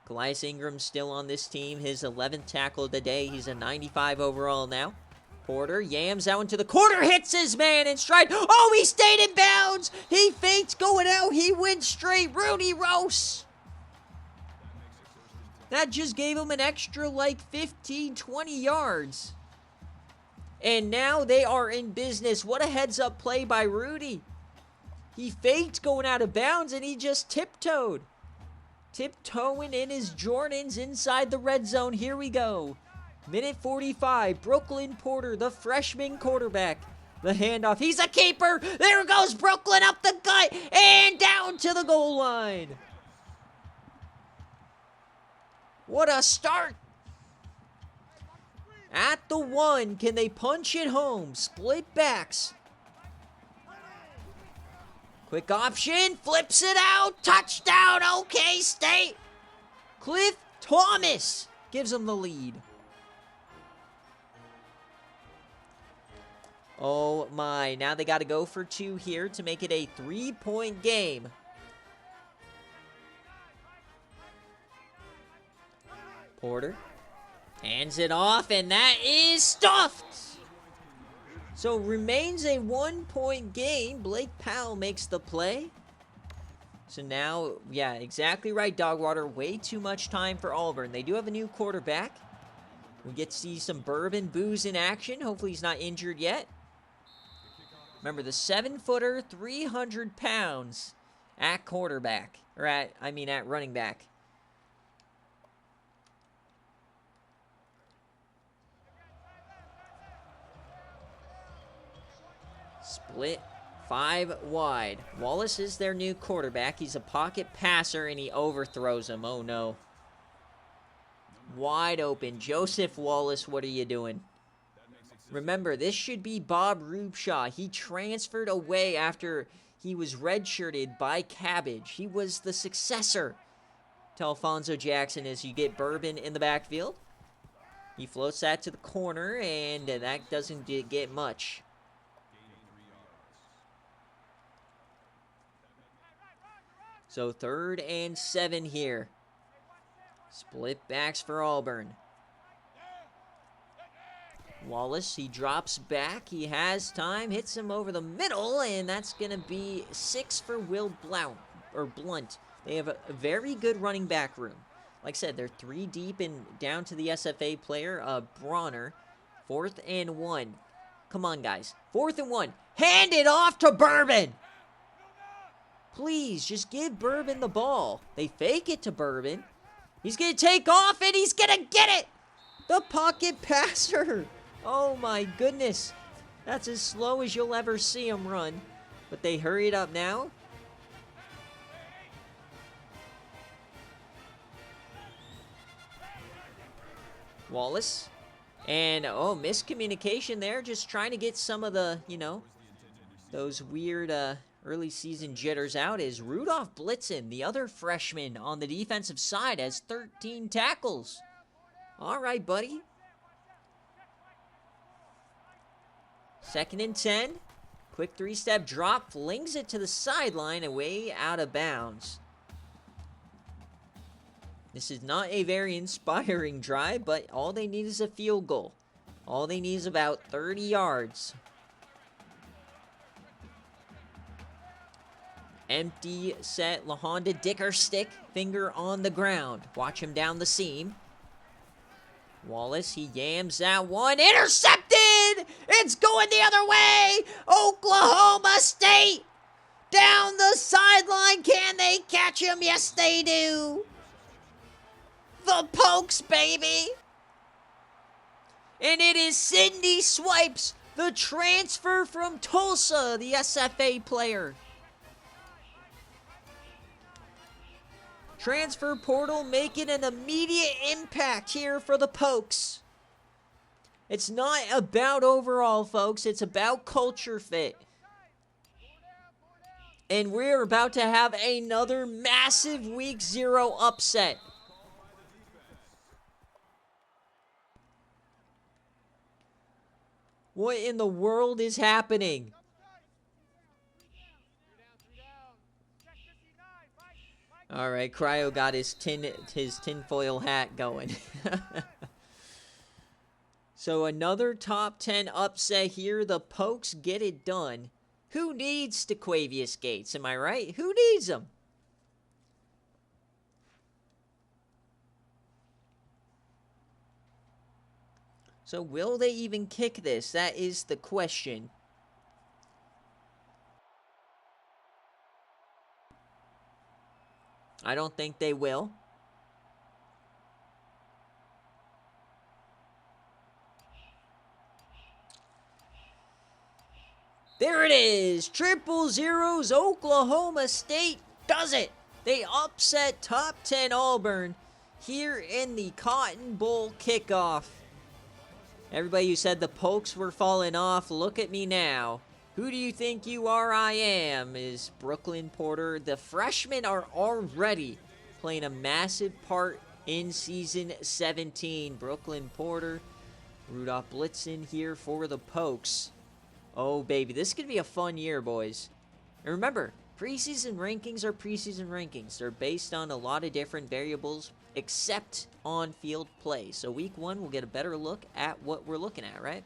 Calais Ingram's still on this team. His 11th tackle of the day. He's a 95 overall now. Porter yams out into the corner, hits his man in stride. Oh, he stayed in bounds. He fakes going out. He went straight. Rudy Rose. That just gave him an extra like 15, 20 yards. And now they are in business. What a heads-up play by Rudy. He faked going out of bounds, and he just tiptoed. Tiptoeing in his Jordans inside the red zone. Here we go. Minute 45. Brooklyn Porter, the freshman quarterback. The handoff. He's a keeper. There goes Brooklyn up the gut and down to the goal line. What a start. At the 1, can they punch it home? Split backs. Quick option, flips it out, touchdown, OK State. Cliff Thomas gives them the lead. Oh my, now they got to go for 2 here to make it a 3-point game. Porter hands it off, and that is stuffed. So remains a 1-point game. Blake Powell makes the play. So now, yeah, exactly right, Dogwater. Way too much time for Auburn. They do have a new quarterback. We get to see some Bourbon Booze in action. Hopefully he's not injured yet. Remember, the 7-footer, 300 pounds at quarterback. Or at running back. Split 5 wide. Wallace is their new quarterback. He's a pocket passer, and he overthrows him. Oh, no. Wide open. Joseph Wallace, what are you doing? Remember, this should be Bob Rubshaw. He transferred away after he was redshirted by Cabbage. He was the successor to Alfonso Jackson as you get Bourbon in the backfield. He floats that to the corner, and that doesn't get much. So 3rd and 7 here. Split backs for Auburn. Wallace, he drops back. He has time. Hits him over the middle, and that's going to be 6 for Will Blunt. They have a very good running back room. Like I said, they're 3 deep and down to the SFA player, Bronner. 4th and 1. Come on, guys. 4th and 1. Hand it off to Bourbon. Please, just give Bourbon the ball. They fake it to Bourbon. He's going to take off, and he's going to get it. The pocket passer. Oh, my goodness. That's as slow as you'll ever see him run. But they hurry it up now. Wallace. And, miscommunication there. Just trying to get some of the, those weird early season jitters out. Is Rudolph Blitzen, the other freshman on the defensive side, has 13 tackles. All right, buddy. 2nd and 10. Quick 3-step drop. Flings it to the sideline, away out of bounds. This is not a very inspiring drive, but all they need is a field goal. All they need is about 30 yards. Empty set. LaHonda Dickerstick, finger on the ground. Watch him down the seam. Wallace, he yams that one. Intercepted! It's going the other way! Oklahoma State! Down the sideline. Can they catch him? Yes, they do. The Pokes, baby! And it is Cindy Swipes, the transfer from Tulsa, the SFA player. Transfer portal making an immediate impact here for the Pokes. It's not about overall, folks. It's about culture fit. And we're about to have another massive Week 0 upset. What in the world is happening? All right, Cryo got his tinfoil hat going. So another top 10 upset here. The Pokes get it done. Who needs Staquavius Gates? Am I right? Who needs them? So will they even kick this? That is the question. I don't think they will. There it is. 000's Oklahoma State does it. They upset top 10 Auburn here in the Cotton Bowl kickoff. Everybody who said the Pokes were falling off, look at me now. Who do you think you are? I am, is Brooklyn Porter. The freshmen are already playing a massive part in Season 17. Brooklyn Porter, Rudolph Blitzen here for the Pokes. Oh, baby, this could be a fun year, boys. And remember, preseason rankings are preseason rankings. They're based on a lot of different variables, except on-field play. So week 1, we'll get a better look at what we're looking at, right?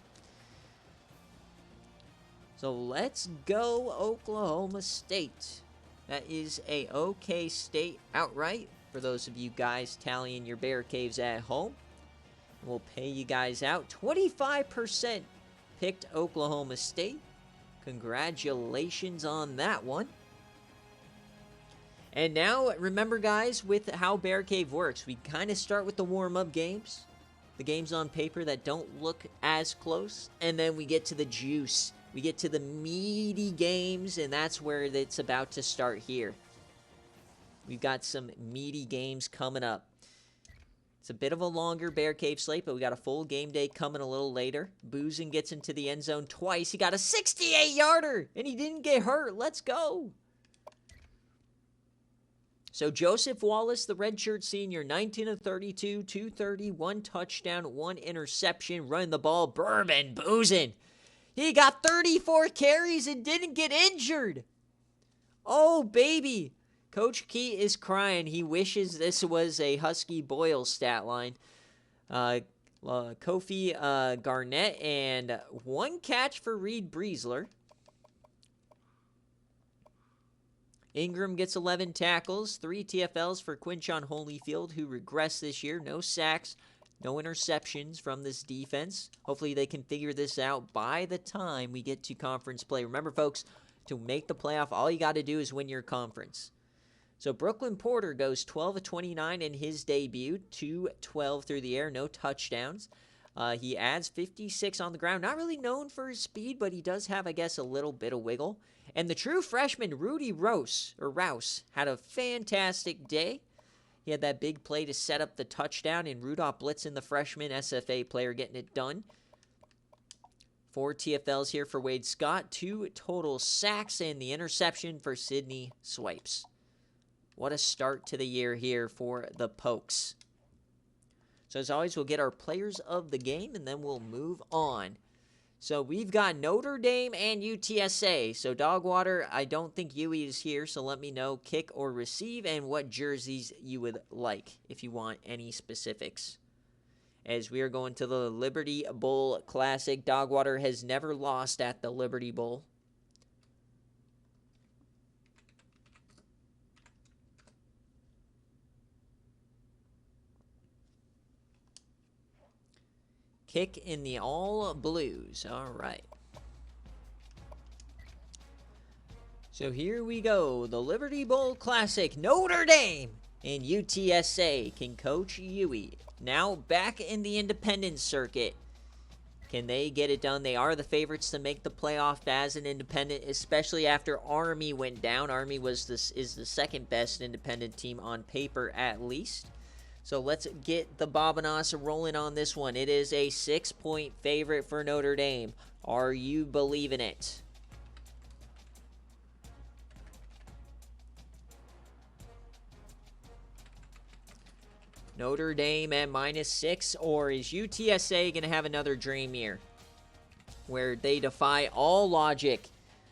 So let's go Oklahoma State. That is a OK State outright for those of you guys tallying your BearCaves at home. We'll pay you guys out. 25% picked Oklahoma State. Congratulations on that one. And now, remember guys, with how BearCave works, we kind of start with the warm-up games. The games on paper that don't look as close. And then we get to the juice. We get to the meaty games, and that's where it's about to start here. We've got some meaty games coming up. It's a bit of a longer BearCave slate, but we got a full game day coming a little later. Boozin gets into the end zone twice. He got a 68-yarder, and he didn't get hurt. Let's go. So Joseph Wallace, the redshirt senior, 19 of 32, 230, 1 touchdown, 1 interception, running the ball. Bourbon Boozin. He got 34 carries and didn't get injured. Oh, baby. Coach Key is crying. He wishes this was a Husky Boyle stat line. Kofi Garnett and 1 catch for Reed Breesler. Ingram gets 11 tackles, 3 TFLs for Quinshon Holyfield, who regressed this year. No sacks, no interceptions from this defense. Hopefully they can figure this out by the time we get to conference play. Remember, folks, to make the playoff, all you got to do is win your conference. So Brooklyn Porter goes 12 of 29 in his debut, 212 through the air, no touchdowns. He adds 56 on the ground. Not really known for his speed, but he does have, I guess, a little bit of wiggle. And the true freshman, Rudy Rouse, had a fantastic day. He had that big play to set up the touchdown, and Rudolph Blitzen, the freshman SFA player, getting it done. 4 TFLs here for Wade Scott, 2 total sacks, and the interception for Sidney Swipes. What a start to the year here for the Pokes. So as always, we'll get our players of the game, and then we'll move on. So we've got Notre Dame and UTSA. So Dogwater, I don't think Huey is here, so let me know kick or receive and what jerseys you would like if you want any specifics. As we are going to the Liberty Bowl Classic. Dogwater has never lost at the Liberty Bowl. Kick in the all blues. All right. So here we go. The Liberty Bowl Classic. Notre Dame and UTSA. Can Coach Huey now back in the independent circuit? Can they get it done? They are the favorites to make the playoff as an independent, especially after Army went down. Army is the second best independent team on paper, at least. So let's get the Bobinas rolling on this one. It is a 6-point favorite for Notre Dame. Are you believing it? Notre Dame at -6, or is UTSA going to have another dream year where they defy all logic?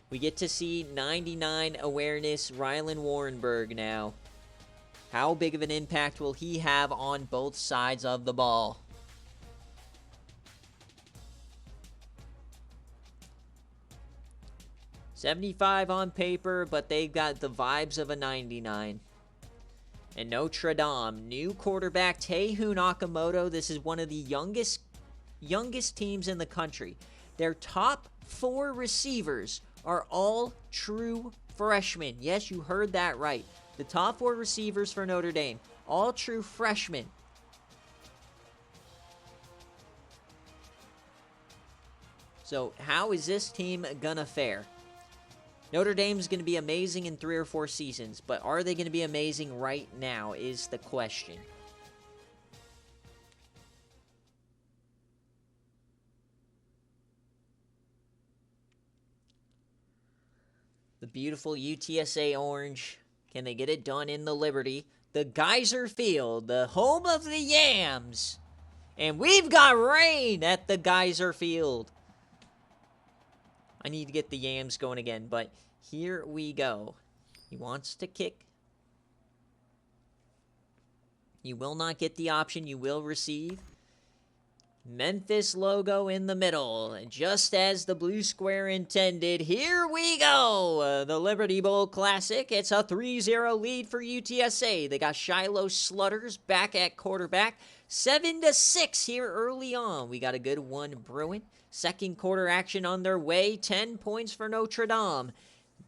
We get to see 99 awareness Rylan Warrenberg now. How big of an impact will he have on both sides of the ball? $75 on paper, but they've got the vibes of a 99. And Notre Dame, new quarterback Tehu Nakamoto. This is one of the youngest teams in the country. Their top 4 receivers are all true freshmen. Yes, you heard that right. The top 4 receivers for Notre Dame, all true freshmen. So how is this team gonna fare? Notre Dame's going to be amazing in 3 or 4 seasons, but are they going to be amazing right now is the question. The beautiful UTSA orange. Can they get it done in the Liberty? The Geyser Field, the home of the Yams. And we've got rain at the Geyser Field. I need to get the Yams going again, but here we go. He wants to kick. You will not get the option. You will receive. Memphis logo in the middle. Just as the blue square intended. Here we go. The Liberty Bowl Classic. It's a 3-0 lead for UTSA. They got Shiloh Slutters back at quarterback. 7-6 here early on. We got a good one brewing. Second quarter action on their way. 10 points for Notre Dame.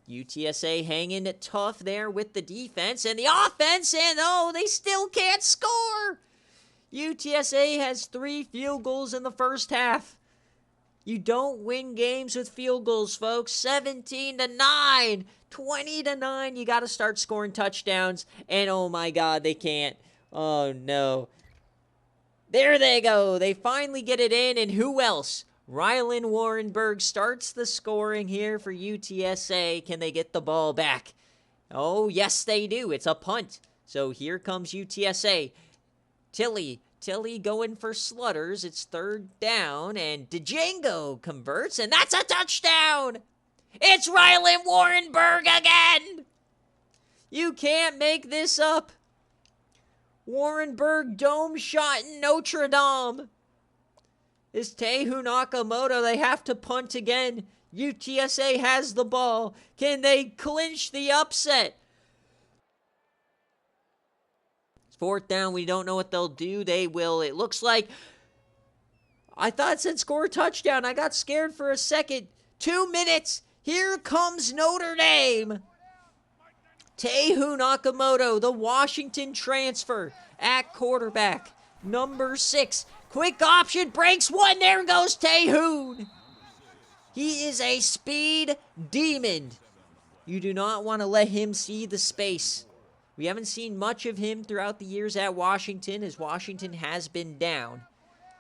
UTSA hanging it tough there with the defense and the offense, and oh, they still can't score. UTSA has 3 field goals in the first half. You don't win games with field goals, folks. 17-9, 20-9. You got to start scoring touchdowns, and oh my God, they can't. Oh no. There they go. They finally get it in, and who else? Rylan Warrenberg starts the scoring here for UTSA. Can they get the ball back? Oh, yes, they do. It's a punt. So here comes UTSA. Tilly going for Slutters. It's 3rd down, and Django converts, and that's a touchdown! It's Rylan Warrenberg again! You can't make this up. Warrenberg dome shot in Notre Dame. Is Tehu Nakamoto. They have to punt again. UTSA has the ball. Can they clinch the upset? It's 4th down. We don't know what they'll do. They will. It looks like... I thought it said score a touchdown. I got scared for a second. 2 minutes. Here comes Notre Dame. Tehu Nakamoto, the Washington transfer at quarterback. Number 6. Quick option, breaks one. There goes Tehu. He is a speed demon. You do not want to let him see the space. We haven't seen much of him throughout the years at Washington, as Washington has been down,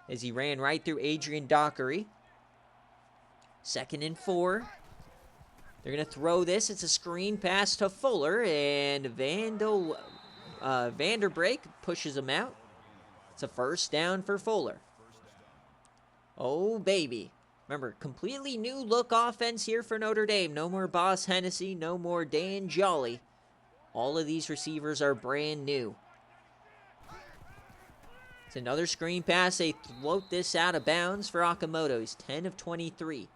as he ran right through Adrian Dockery. 2nd and 4. They're going to throw this. It's a screen pass to Fuller, and Vanderbrake pushes him out. It's a 1st down for Fuller. Oh, baby. Remember, completely new look offense here for Notre Dame. No more Boss Hennessy, no more Dan Jolly. All of these receivers are brand new. It's another screen pass. They float this out of bounds for Okamoto. He's 10 of 23.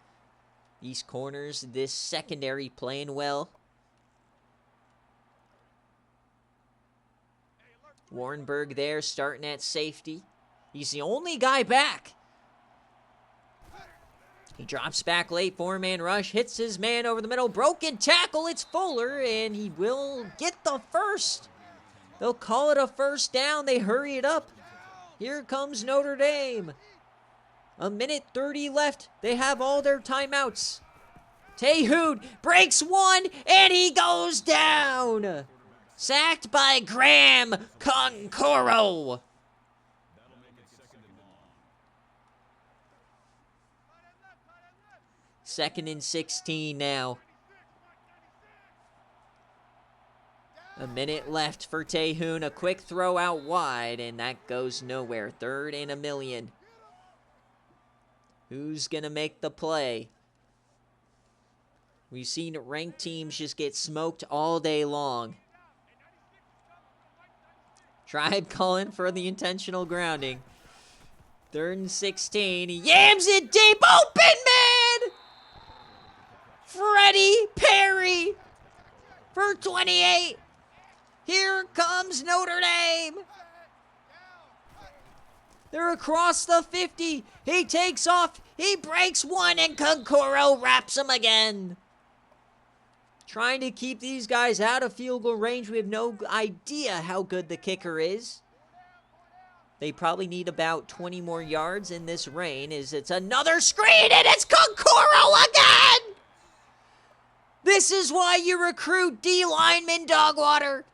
These corners, this secondary playing well. Warrenberg there starting at safety. He's the only guy back. He drops back late, 4-man rush, hits his man over the middle, broken tackle, it's Fuller, and he will get the first. They'll call it a 1st down, they hurry it up. Here comes Notre Dame. 1:30 left, they have all their timeouts. Tehu breaks one, and he goes down. Sacked by Graham Concoro. Second and 16 now. A minute left for Tehu. A quick throw out wide, and that goes nowhere. 3rd and 1,000,000. Who's going to make the play? We've seen ranked teams just get smoked all day long. Tribe calling for the intentional grounding. 3rd and 16. He yams it deep. Open man! Freddie Perry for 28. Here comes Notre Dame. They're across the 50. He takes off. He breaks one, and Concoro wraps him again. Trying to keep these guys out of field goal range. We have no idea how good the kicker is. They probably need about 20 more yards in this rain. It's another screen, and it's Concoro again! This is why you recruit D linemen, Dogwater.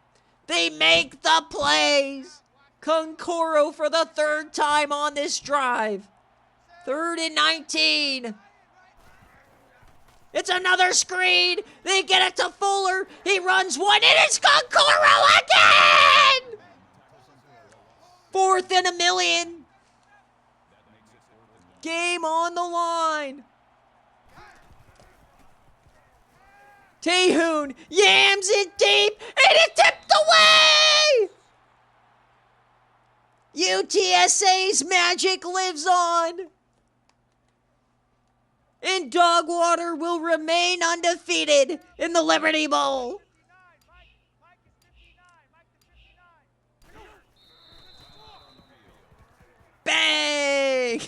They make the plays. Concoro for the 3rd time on this drive. 3rd and 19. It's another screen. They get it to Fuller. He runs one, and it's Concoro again! 4th and a million. Game on the line. Tehoon yams it deep, and it tipped away! UTSA's magic lives on. And Dogwater will remain undefeated in the Liberty Bowl. Bang!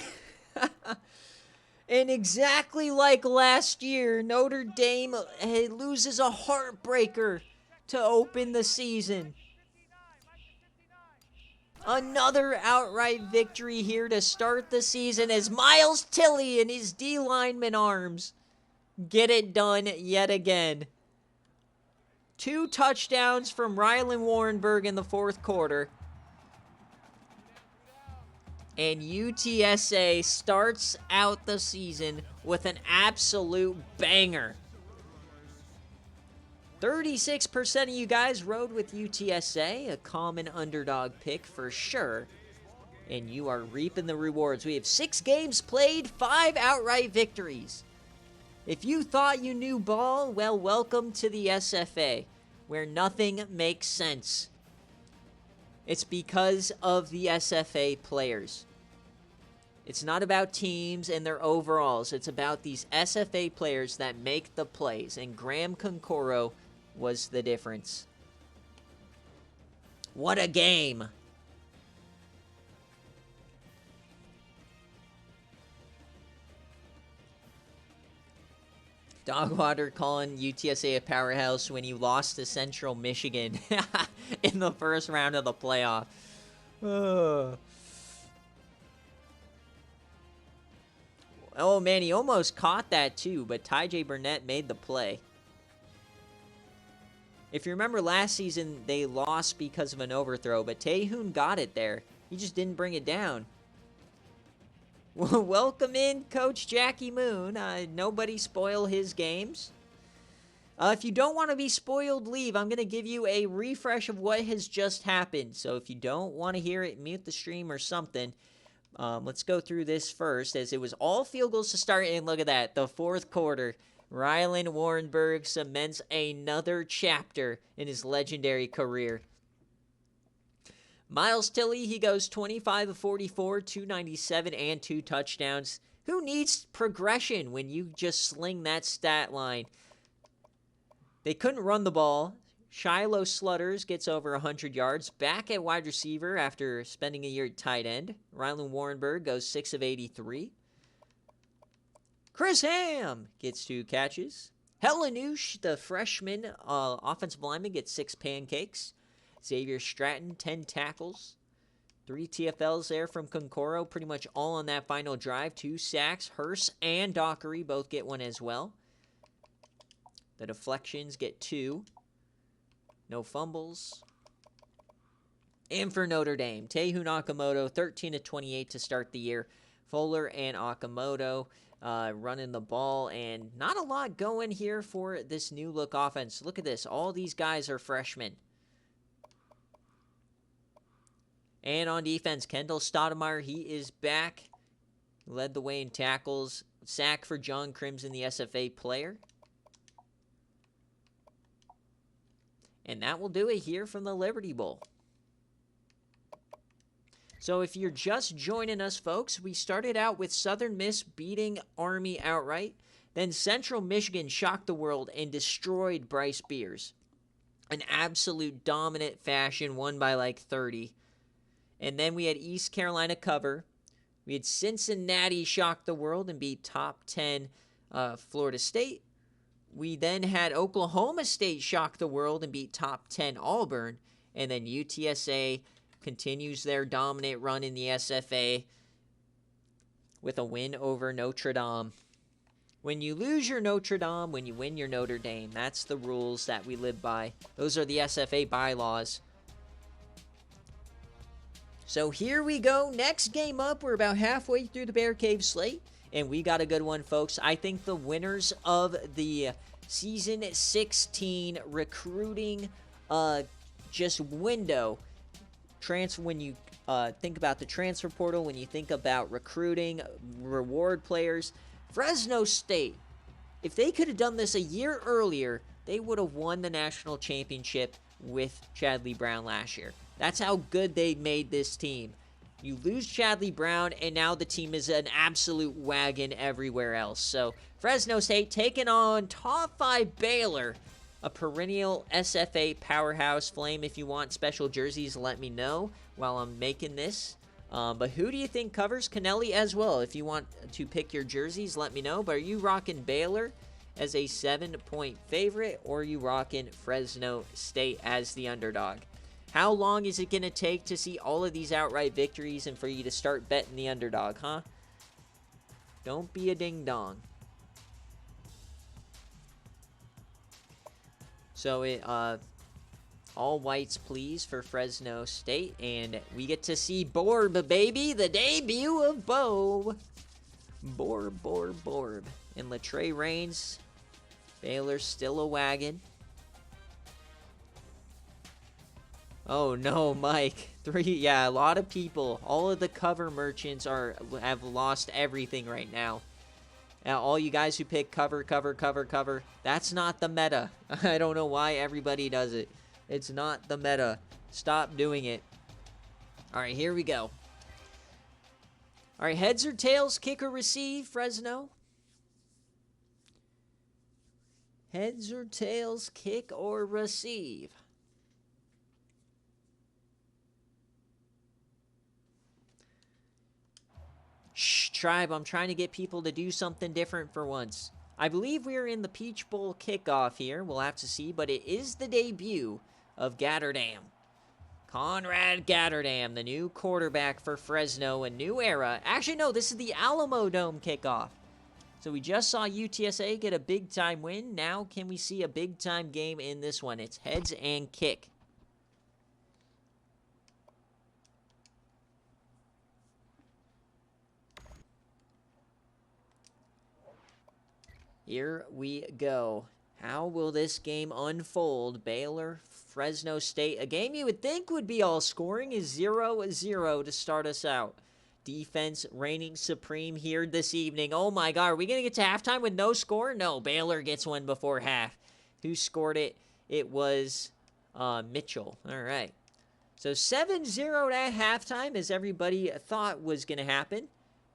And exactly like last year, Notre Dame loses a heartbreaker to open the season. Another outright victory here to start the season as Miles Tilley and his D lineman arms get it done yet again. 2 touchdowns from Rylan Warrenberg in the 4th quarter. And UTSA starts out the season with an absolute banger. 36% of you guys rode with UTSA, a common underdog pick for sure. And you are reaping the rewards. We have 6 games played, 5 outright victories. If you thought you knew ball, well, welcome to the SFA, where nothing makes sense. It's because of the SFA players. It's not about teams and their overalls. It's about these SFA players that make the plays. And Graham Concoro was the difference. What a game. Dogwater calling UTSA a powerhouse when you lost to Central Michigan in the first round of the playoff. Oh, man, he almost caught that, too, but Ty J. Burnett made the play. If you remember last season, they lost because of an overthrow, but Tehoon got it there. He just didn't bring it down. Well, welcome in, Coach Jackie Moon. Nobody spoil his games. If you don't want to be spoiled, leave. I'm going to give you a refresh of what has just happened. So if you don't want to hear it, mute the stream or something. Let's go through this first, as it was all field goals to start, and look at that, the 4th quarter. Rylan Warrenberg cements another chapter in his legendary career. Miles Tilley, he goes 25 of 44, 297, and 2 touchdowns. Who needs progression when you just sling that stat line? They couldn't run the ball. Shiloh Slutters gets over 100 yards. Back at wide receiver after spending a year at tight end. Rylan Warrenberg goes 6 of 83. Chris Ham gets 2 catches. Helenouche, the freshman offensive lineman, gets 6 pancakes. Xavier Stratton, 10 tackles. 3 TFLs there from Concoro, pretty much all on that final drive. 2 sacks. Hurst and Dockery both get 1 as well. The deflections get 2. No fumbles. And for Notre Dame, Tehoon Okamoto, 13 of 28 to start the year. Fuller and Okamoto running the ball, and not a lot going here for this new look offense. Look at this. All these guys are freshmen. And on defense, Kendall Stoudemire, he is back. Led the way in tackles. Sack for John Crimson, the SFA player. And that will do it here from the Liberty Bowl. So if you're just joining us, folks, we started out with Southern Miss beating Army outright. Then Central Michigan shocked the world and destroyed Bryce Beers. An absolute dominant fashion, won by like 30. And then we had East Carolina cover. We had Cincinnati shock the world and beat top 10 Florida State. We then had Oklahoma State shock the world and beat top 10 Auburn. And then UTSA continues their dominant run in the SFA with a win over Notre Dame. When you lose your Notre Dame, when you win your Notre Dame, that's the rules that we live by. Those are the SFA bylaws. So here we go. Next game up, we're about halfway through the BearCave slate, and we got a good one, folks. I think the winners of the Season 16 recruiting just window, when you think about the transfer portal, when you think about recruiting, reward players, Fresno State, if they could have done this a year earlier, they would have won the national championship with Chadley Brown last year. That's how good they made this team. You lose Chadley Brown, and now the team is an absolute wagon everywhere else. So Fresno State taking on top 5 Baylor, a perennial SFA powerhouse. Flame, if you want special jerseys, let me know while I'm making this. But who do you think covers? Kennelly as well. If you want to pick your jerseys, let me know. But are you rocking Baylor as a 7-point favorite, or are you rocking Fresno State as the underdog? How long is it going to take to see all of these outright victories and for you to start betting the underdog, huh? Don't be a ding-dong. So all whites, please, for Fresno State. And we get to see Borb, baby. The debut of Bo. Borb. And Latrey Raines. Baylor's still a wagon. Oh, no, Mike. Yeah, a lot of people. All of the cover merchants have lost everything right now. All you guys who pick cover, that's not the meta. I don't know why everybody does it. It's not the meta. Stop doing it. All right, here we go. All right, heads or tails, kick or receive, Fresno? Heads or tails, kick or receive? Shh, tribe, I'm trying to get people to do something different for once. I believe we're in the Peach Bowl kickoff here. We'll have to see, but it is the debut of Gatterdam. Conrad Gatterdam, the new quarterback for Fresno, a new era. Actually, no, this is the Alamo Dome kickoff. So we just saw UTSA get a big-time win. Now can we see a big-time game in this one? It's heads and kick. Here we go. How will this game unfold? Baylor, Fresno State. A game you would think would be all scoring is 0-0 to start us out. Defense reigning supreme here this evening. Oh my God, are we going to get to halftime with no score? No, Baylor gets one before half. Who scored it? It was Mitchell. All right. So 7-0 at halftime, as everybody thought was going to happen.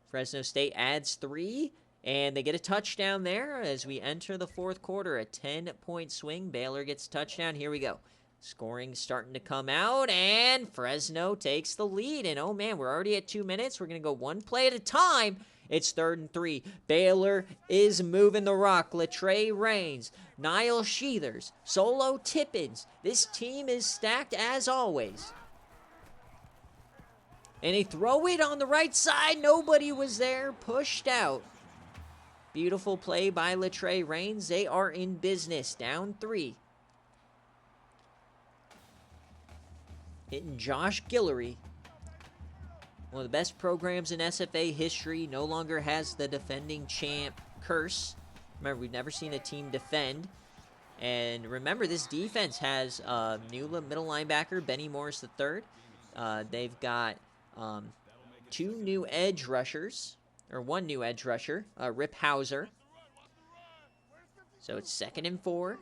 Fresno State adds 3. And they get a touchdown there as we enter the fourth quarter. A 10-point swing. Baylor gets a touchdown. Here we go. Scoring starting to come out. And Fresno takes the lead. And, oh, man, we're already at 2 minutes. We're going to go one play at a time. It's 3rd and 3. Baylor is moving the rock. Latrey Raines, Niall Sheathers, Solo Tippins. This team is stacked as always. And they throw it on the right side. Nobody was there. Pushed out. Beautiful play by Latrey Raines. They are in business. Down 3. Hitting Josh Guillory. One of the best programs in SFA history. No longer has the defending champ curse. Remember, we've never seen a team defend. And remember, this defense has new middle linebacker, Benny Morris III. They've got 2 new edge rushers. Or 1 new edge rusher, Rip Hauser. So it's 2nd and 4.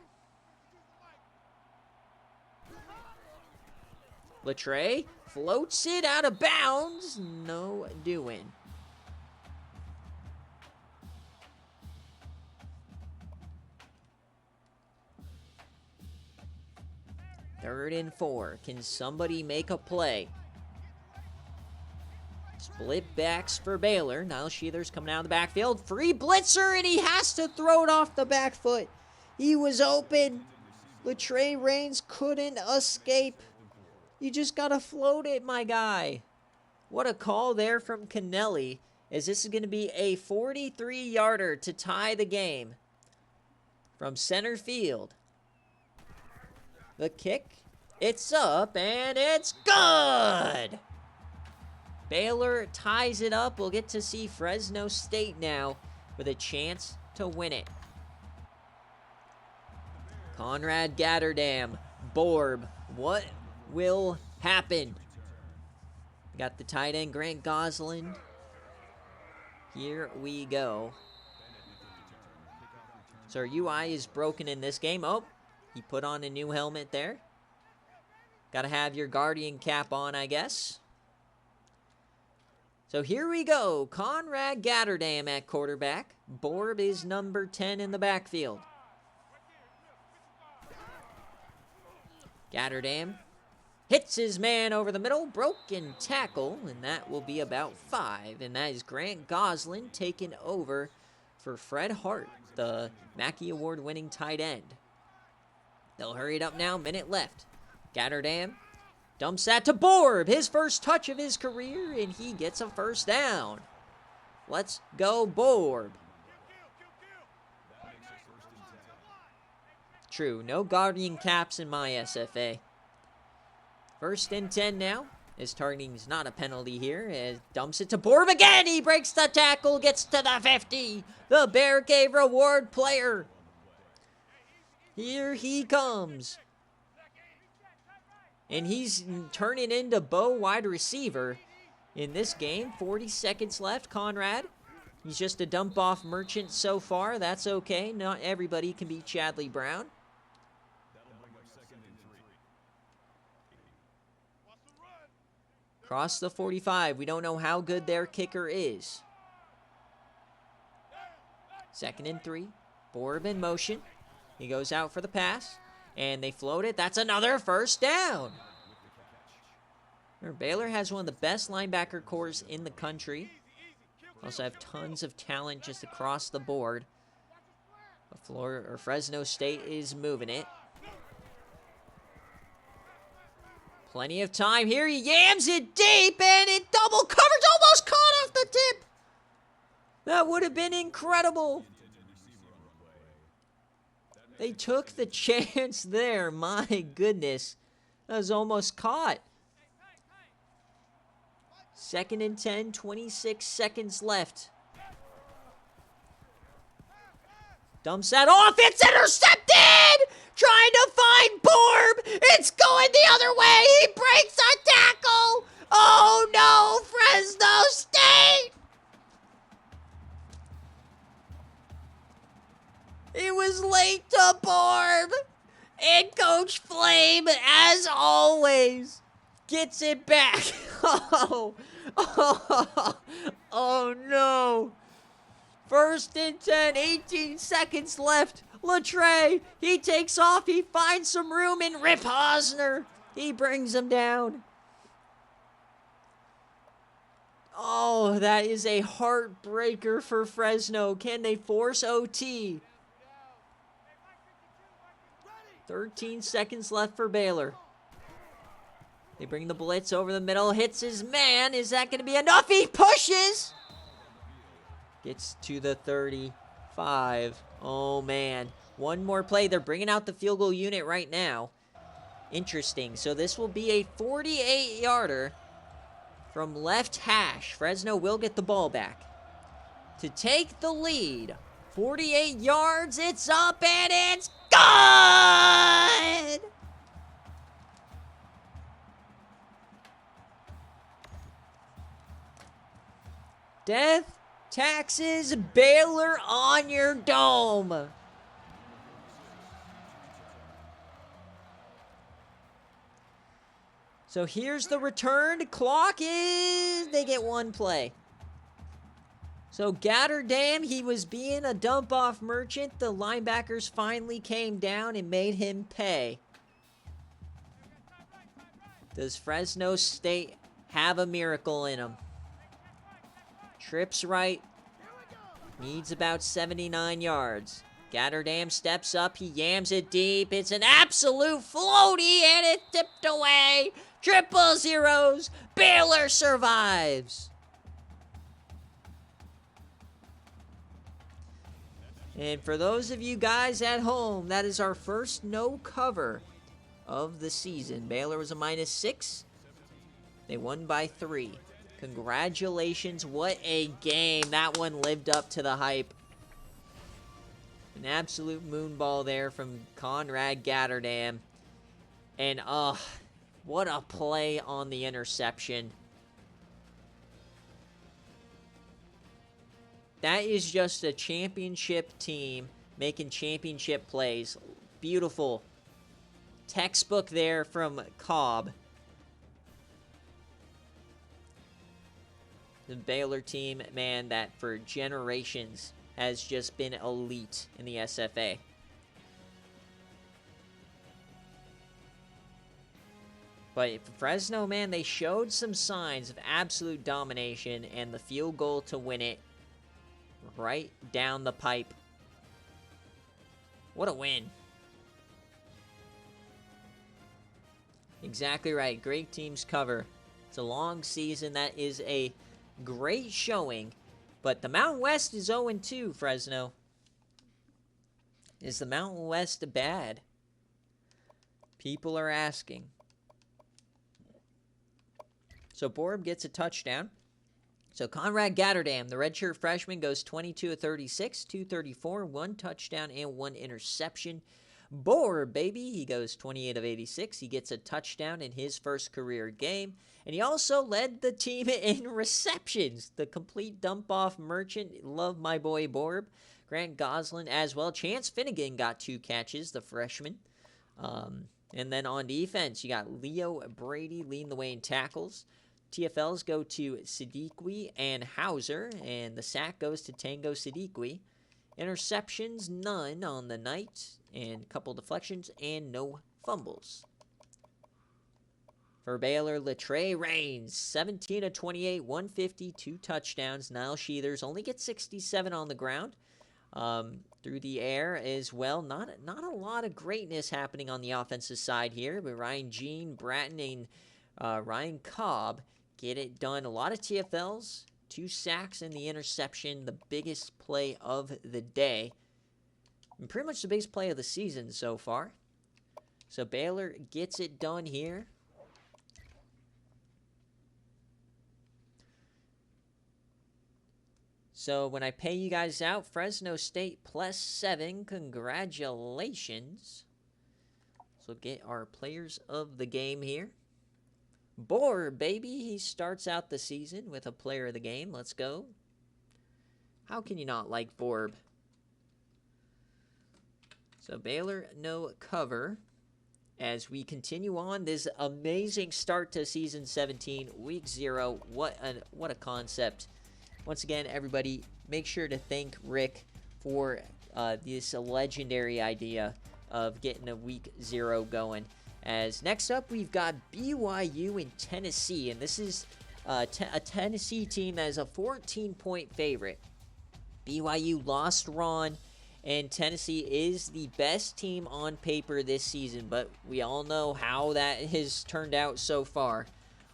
Latre floats it out of bounds. No doing. Third and 4. Can somebody make a play? Split backs for Baylor. Niall Sheether's coming out of the backfield. Free blitzer, and he has to throw it off the back foot. He was open. Latre Raines couldn't escape. You just got to float it, my guy. What a call there from Kennelly, as this is going to be a 43-yarder to tie the game from center field. The kick, it's up, and it's good! Baylor ties it up. We'll get to see Fresno State now with a chance to win it. Conrad Gatterdam, Borb, what will happen? Got the tight end, Grant Gosselin. Here we go. So our UI is broken in this game. Oh, he put on a new helmet there. Got to have your Guardian cap on, I guess. So here we go. Conrad Gatterdam at quarterback. Borb is number 10 in the backfield. Gatterdam hits his man over the middle. Broken tackle, and that will be about 5. And that is Grant Gosselin taking over for Fred Hart, the Mackey Award-winning tight end. They'll hurry it up now. Minute left. Gatterdam dumps that to Borb. His first touch of his career, and he gets a first down. Let's go, Borb. True, no Guardian caps in my SFA. First and 10 now. His targeting is not a penalty here. It dumps it to Borb again. He breaks the tackle, gets to the 50. The BearCave reward player. Here he comes. And he's turning into Bo wide receiver in this game. 40 seconds left. Conrad, he's just a dump-off merchant so far. That's okay. Not everybody can be Chadley Brown. Cross the 45. We don't know how good their kicker is. 2nd and 3. Borb in motion. He goes out for the pass. And they float it. That's another first down. Baylor has one of the best linebacker cores in the country. Also have tons of talent just across the board. But Fresno State is moving it. Plenty of time here. He yams it deep, and it double covers. Almost caught off the tip. That would have been incredible. They took the chance there. My goodness. That was almost caught. 2nd and 10, 26 seconds left. Dumps that off. It's intercepted! Trying to find Borb. It's going the other way. He breaks a tackle. Oh no, Fresno State! It was late to Borb. And Coach Flame, as always, gets it back. Oh no. 1st and 10, 18 seconds left. Latre, he takes off. He finds some room in Rip Hosner. He brings him down. Oh, that is a heartbreaker for Fresno. Can they force OT? 13 seconds left for Baylor. They bring the blitz over the middle. Hits his man. Is that going to be enough? He pushes. Gets to the 35. Oh, man. One more play. They're bringing out the field goal unit right now. Interesting. So this will be a 48-yarder from left hash. Fresno will get the ball back to take the lead. 48 yards. It's up, and it's good! Death taxes Baylor on your dome. So here's the return. Clock is... They get one play. So Gatterdam, he was being a dump-off merchant. The linebackers finally came down and made him pay. Does Fresno State have a miracle in him? Trips right. Needs about 79 yards. Gatterdam steps up. He yams it deep. It's an absolute floaty, and it tipped away. 000. Baylor survives. And for those of you guys at home, that is our first no cover of the season. Baylor was a -6. They won by 3. Congratulations. What a game. That one lived up to the hype. An absolute moonball there from Conrad Gatterdam. And, what a play on the interception. That is just a championship team making championship plays. Beautiful. Textbook there from Cobb. The Baylor team, man, that for generations has just been elite in the SFA. But Fresno, man, they showed some signs of absolute domination, and the field goal to win it right down the pipe. What a win. Exactly right. Great teams cover. It's a long season. That is a great showing. But the Mountain West is 0-2, Fresno. Is the Mountain West bad? People are asking. So Borb gets a touchdown. So Conrad Gatterdam, the redshirt freshman, goes 22 of 36, 234, 1 touchdown and 1 interception. Borb, baby, he goes 28 of 86. He gets a touchdown in his first career game. And he also led the team in receptions. The complete dump-off merchant. Love my boy Borb. Grant Goslin as well. Chance Finnegan got 2 catches, the freshman. And then on defense, you got Leo Brady leading the way in tackles. TFLs go to Siddiqui and Hauser, and the sack goes to Tango Siddiqui. Interceptions, none on the night, and a couple deflections, and no fumbles. For Baylor, Latrey Raines, 17 of 28, 150, 2 touchdowns. Niall Sheathers only gets 67 on the ground. Through the air as well. Not a lot of greatness happening on the offensive side here, but Ryan Jean, Bratton, and Ryan Cobb get it done. A lot of TFLs, 2 sacks and the interception, the biggest play of the day. And pretty much the biggest play of the season so far. So Baylor gets it done here. So when I pay you guys out, Fresno State +7. Congratulations. So get our players of the game here. Borb, baby. He starts out the season with a player of the game. Let's go. How can you not like Borb? So Baylor, no cover. As we continue on this amazing start to season 17, week 0. What a concept. Once again, everybody, make sure to thank Rick for this legendary idea of getting a week 0 going. As next up, we've got BYU in Tennessee, and this is a Tennessee team that is a 14-point favorite. BYU lost Ron, and Tennessee is the best team on paper this season, but we all know how that has turned out so far.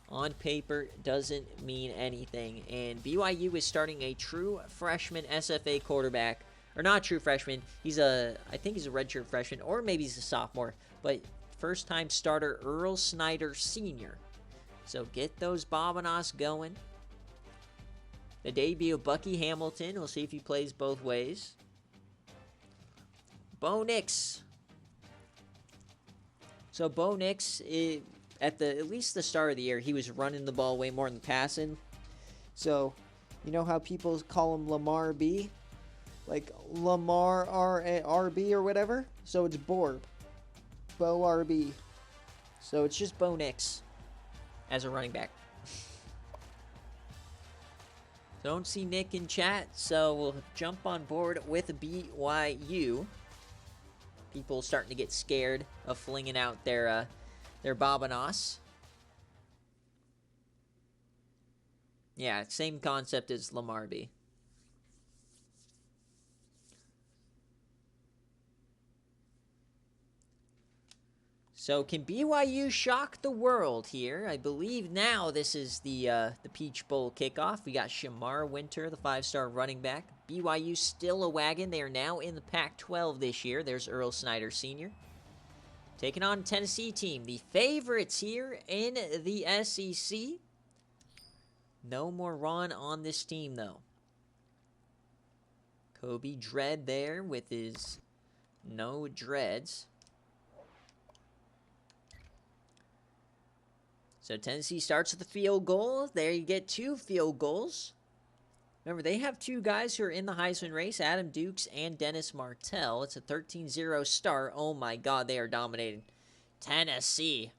On paper doesn't mean anything. And BYU is starting a true freshman SFA quarterback. Or not true freshman. I think he's a redshirt freshman. Or maybe he's a sophomore. But first-time starter Earl Snyder Sr. So get those Bobinas going. The debut of Bucky Hamilton. We'll see if he plays both ways. Bo Nix. So Bo Nix is... At least the start of the year, he was running the ball way more than passing. So, you know how people call him Lamar B? Like Lamar RB or whatever? So it's Borb. Bo RB. So it's just Bo Nix. as a running back. Don't see Nick in chat, so we'll jump on board with BYU. People starting to get scared of flinging out their Bobanos. Yeah, same concept as Lamar B. So can BYU shock the world here? I believe now this is the Peach Bowl kickoff. We got Shamar Winter, the 5-star running back. BYU still a wagon. They are now in the Pac-12 this year. There's Earl Snyder Sr. Taking on Tennessee team. The favorites here in the SEC. No more Ron on this team, though. Kobe Dread there with his no dreads. So Tennessee starts with a field goal. There you get 2 field goals. Remember, they have 2 guys who are in the Heisman race, Adam Dukes and Dennis Martell. It's a 13-0 start. Oh my God, they are dominating. Tennessee.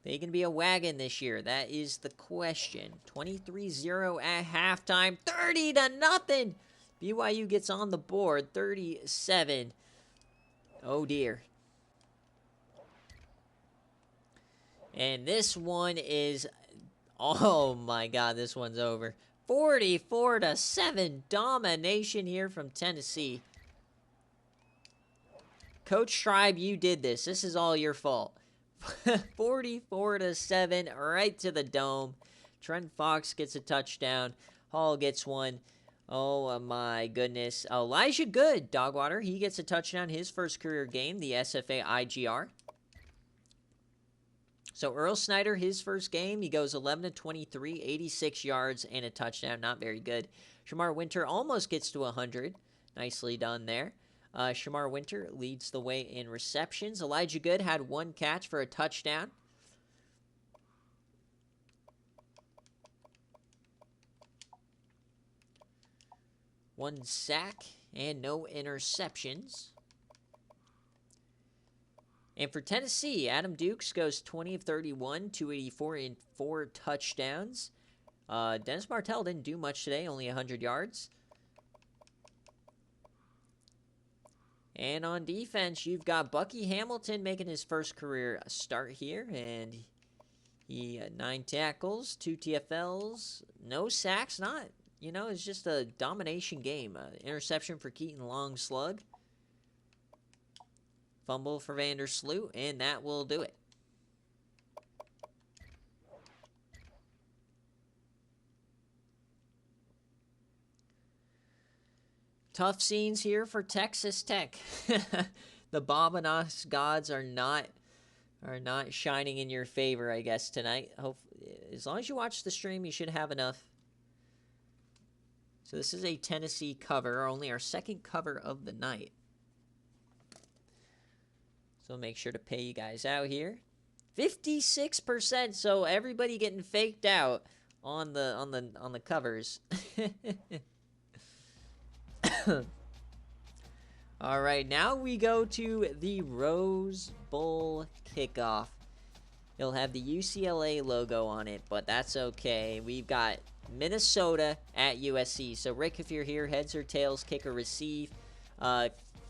They can be a wagon this year. That is the question. 23-0 at halftime. 30-0. BYU gets on the board. 37. Oh dear. And this one is, oh my God, this one's over. 44-7 domination here from Tennessee. Coach Tribe, you did this. This is all your fault. 44-7, right to the dome. Trent Fox gets a touchdown. Hall gets one. Oh my goodness. Elijah Good, Dogwater, he gets a touchdown. His first career game, the SFA IGR. So Earl Snyder, his first game, he goes 11-23, 86 yards, and a touchdown. Not very good. Shamar Winter almost gets to 100. Nicely done there. Shamar Winter leads the way in receptions. Elijah Good had 1 catch for a touchdown. One sack and no interceptions. And for Tennessee, Adam Dukes goes 20 of 31, 284 and 4 touchdowns. Dennis Martell didn't do much today, only 100 yards. And on defense, you've got Bucky Hamilton making his first career start here. And he had 9 tackles, 2 TFLs, no sacks. Not, it's just a domination game. Interception for Keaton Long Slug. Fumble for Vandersloot, and that will do it. Tough scenes here for Texas Tech. The Bobanos gods are not shining in your favor, I guess, tonight. As long as you watch the stream, you should have enough. So this is a Tennessee cover, only our second cover of the night. So make sure to pay you guys out here. 56%, so everybody getting faked out on the covers. All right, now we go to the Rose Bowl kickoff. It'll have the UCLA logo on it, but that's okay. We've got Minnesota at USC. So Rick, if you're here, heads or tails, kick or receive.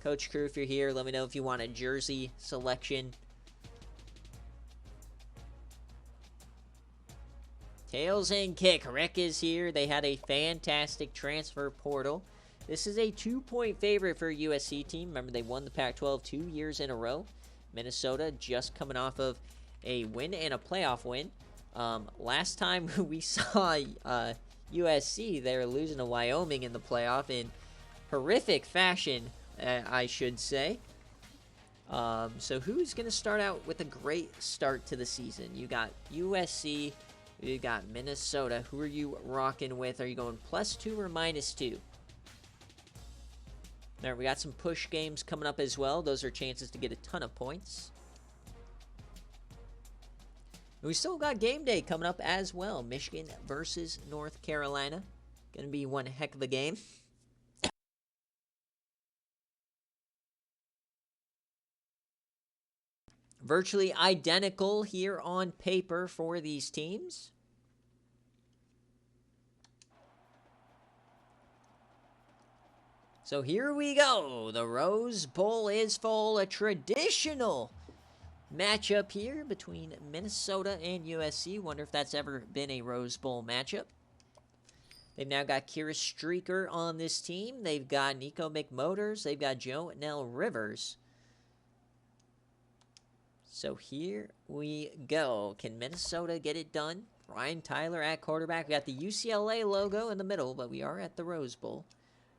Coach Crew, if you're here, let me know if you want a jersey selection. Tails and kick. Rick is here. They had a fantastic transfer portal. This is a 2-point favorite for a USC team. Remember, they won the Pac-12 2 years in a row. Minnesota just coming off of a win and a playoff win. Last time we saw USC, they were losing to Wyoming in the playoff in horrific fashion, I should say. So who's going to start out with a great start to the season? You got USC, you got Minnesota. Who are you rocking with? Are you going +2 or -2? Now, we got some push games coming up as well. Those are chances to get a ton of points. We still got game day coming up as well. Michigan versus North Carolina. Going to be one heck of a game. virtually identical here on paper for these teams. So here we go. The Rose Bowl is full. A traditional matchup here between Minnesota and USC. Wonder if that's ever been a Rose Bowl matchup. They've now got Kira Streaker on this team. They've got Nico McMotors. They've got Jonell Rivers. So here we go. Can Minnesota get it done? Ryan Tyler at quarterback. We got the UCLA logo in the middle, but we are at the Rose Bowl.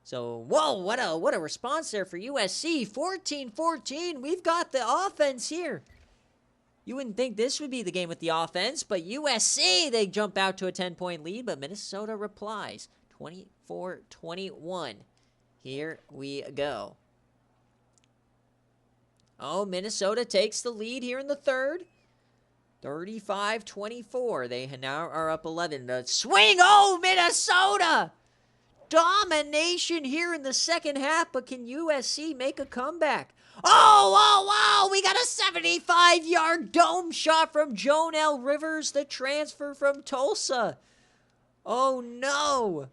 So, whoa, what a response there for USC. 14-14. We've got the offense here. You wouldn't think this would be the game with the offense, but USC, they jump out to a 10-point lead, but Minnesota replies. 24-21. Here we go. Oh, Minnesota takes the lead here in the third. 35-24. They now are up 11. The swing. Oh, Minnesota! Domination here in the second half, but can USC make a comeback? Oh, we got a 75-yard dome shot from Jonell Rivers, the transfer from Tulsa. Oh, no.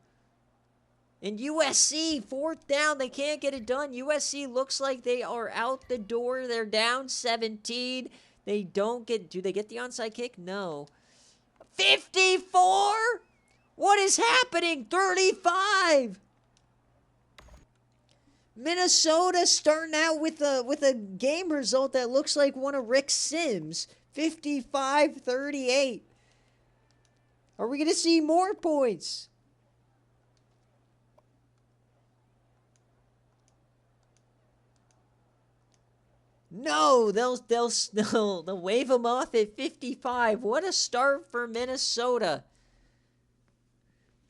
And USC, fourth down, they can't get it done. USC looks like they are out the door. They're down 17. They don't get, do they get the onside kick? No. 54? What is happening? 35. Minnesota starting out with a game result that looks like one of Rick Sims. 55-38. Are we going to see more points? No, they'll wave them off at 55. What a start for Minnesota.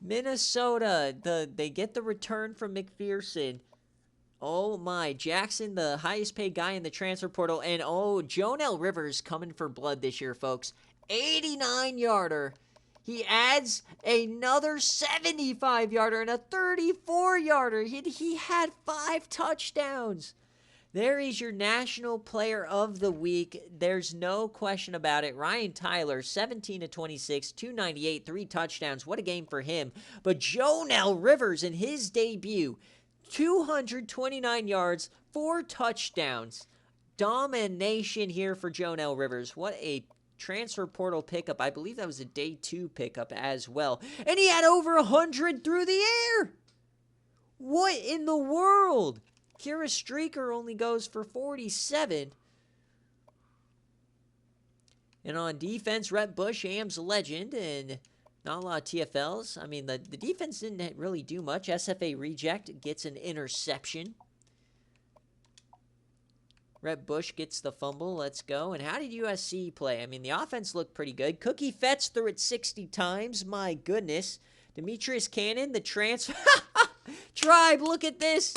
Minnesota, they get the return from McPherson. Oh my, Jackson, the highest paid guy in the transfer portal. And oh, Jonell Rivers coming for blood this year, folks. 89-yarder. He adds another 75-yarder and a 34-yarder. He had 5 touchdowns. There is your National Player of the Week. There's no question about it. Ryan Tyler, 17-26, 298, 3 touchdowns. What a game for him. But Jonell Rivers in his debut, 229 yards, 4 touchdowns. Domination here for Jonell Rivers. What a transfer portal pickup. I believe that was a day 2 pickup as well. And he had over 100 through the air. What in the world? Kira Streaker only goes for 47. And on defense, Rhett Bush, Ames legend, and not a lot of TFLs. I mean, the defense didn't really do much. SFA reject gets an interception. Rhett Bush gets the fumble. Let's go. And how did USC play? I mean, the offense looked pretty good. Cookie Fetts threw it 60 times. My goodness. Demetrius Cannon, the transfer. Tribe, look at this.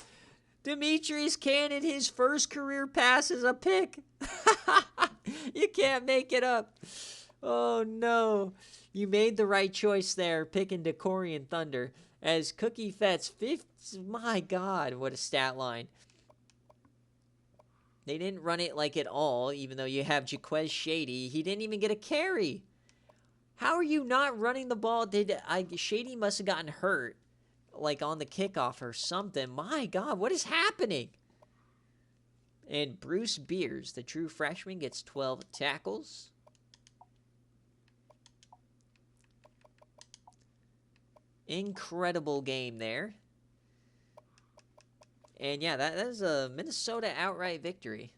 Demetrius Cannon, his first career pass is a pick. You can't make it up. Oh, no. You made the right choice there, picking Decorian Thunder. As Cookie Fetts, my God, what a stat line. They didn't run it like at all, even though you have Jaquez Shady. He didn't even get a carry. How are you not running the ball? Shady must have gotten hurt, like on the kickoff or something. My God, what is happening? And Bruce Beers, the true freshman, gets 12 tackles. Incredible game there. And yeah, that is a Minnesota outright victory.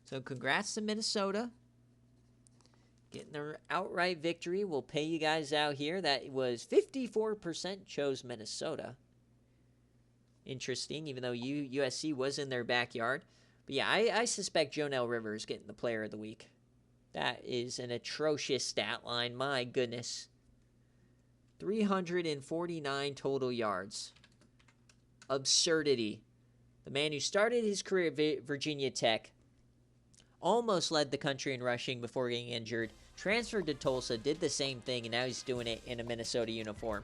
So congrats to Minnesota. Getting their outright victory. We'll pay you guys out here. That was 54% chose Minnesota. Interesting, even though USC was in their backyard. But yeah, I suspect Jonell Rivers getting the player of the week. That is an atrocious stat line. My goodness. 349 total yards. Absurdity. The man who started his career at Virginia Tech, almost led the country in rushing before getting injured, transferred to Tulsa, did the same thing, and now he's doing it in a Minnesota uniform.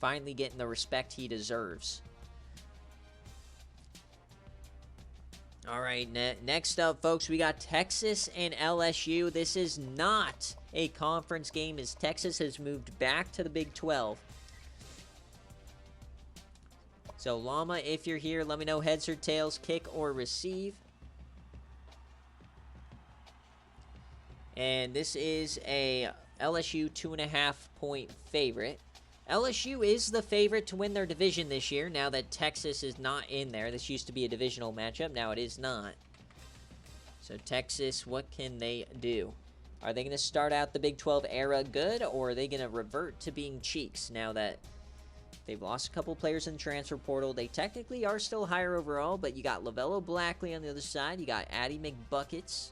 Finally getting the respect he deserves. All right, next up, folks, we got Texas and LSU. This is not a conference game as Texas has moved back to the Big 12. So, Llama, if you're here, let me know heads or tails, kick or receive. And this is a LSU 2.5-point favorite. LSU is the favorite to win their division this year, now that Texas is not in there. This used to be a divisional matchup. Now it is not. So Texas, what can they do? Are they going to start out the Big 12 era good, or are they going to revert to being cheeks now that they've lost a couple players in the transfer portal? They technically are still higher overall, but you got LaVelo Blackley on the other side. You got Addie McBuckets.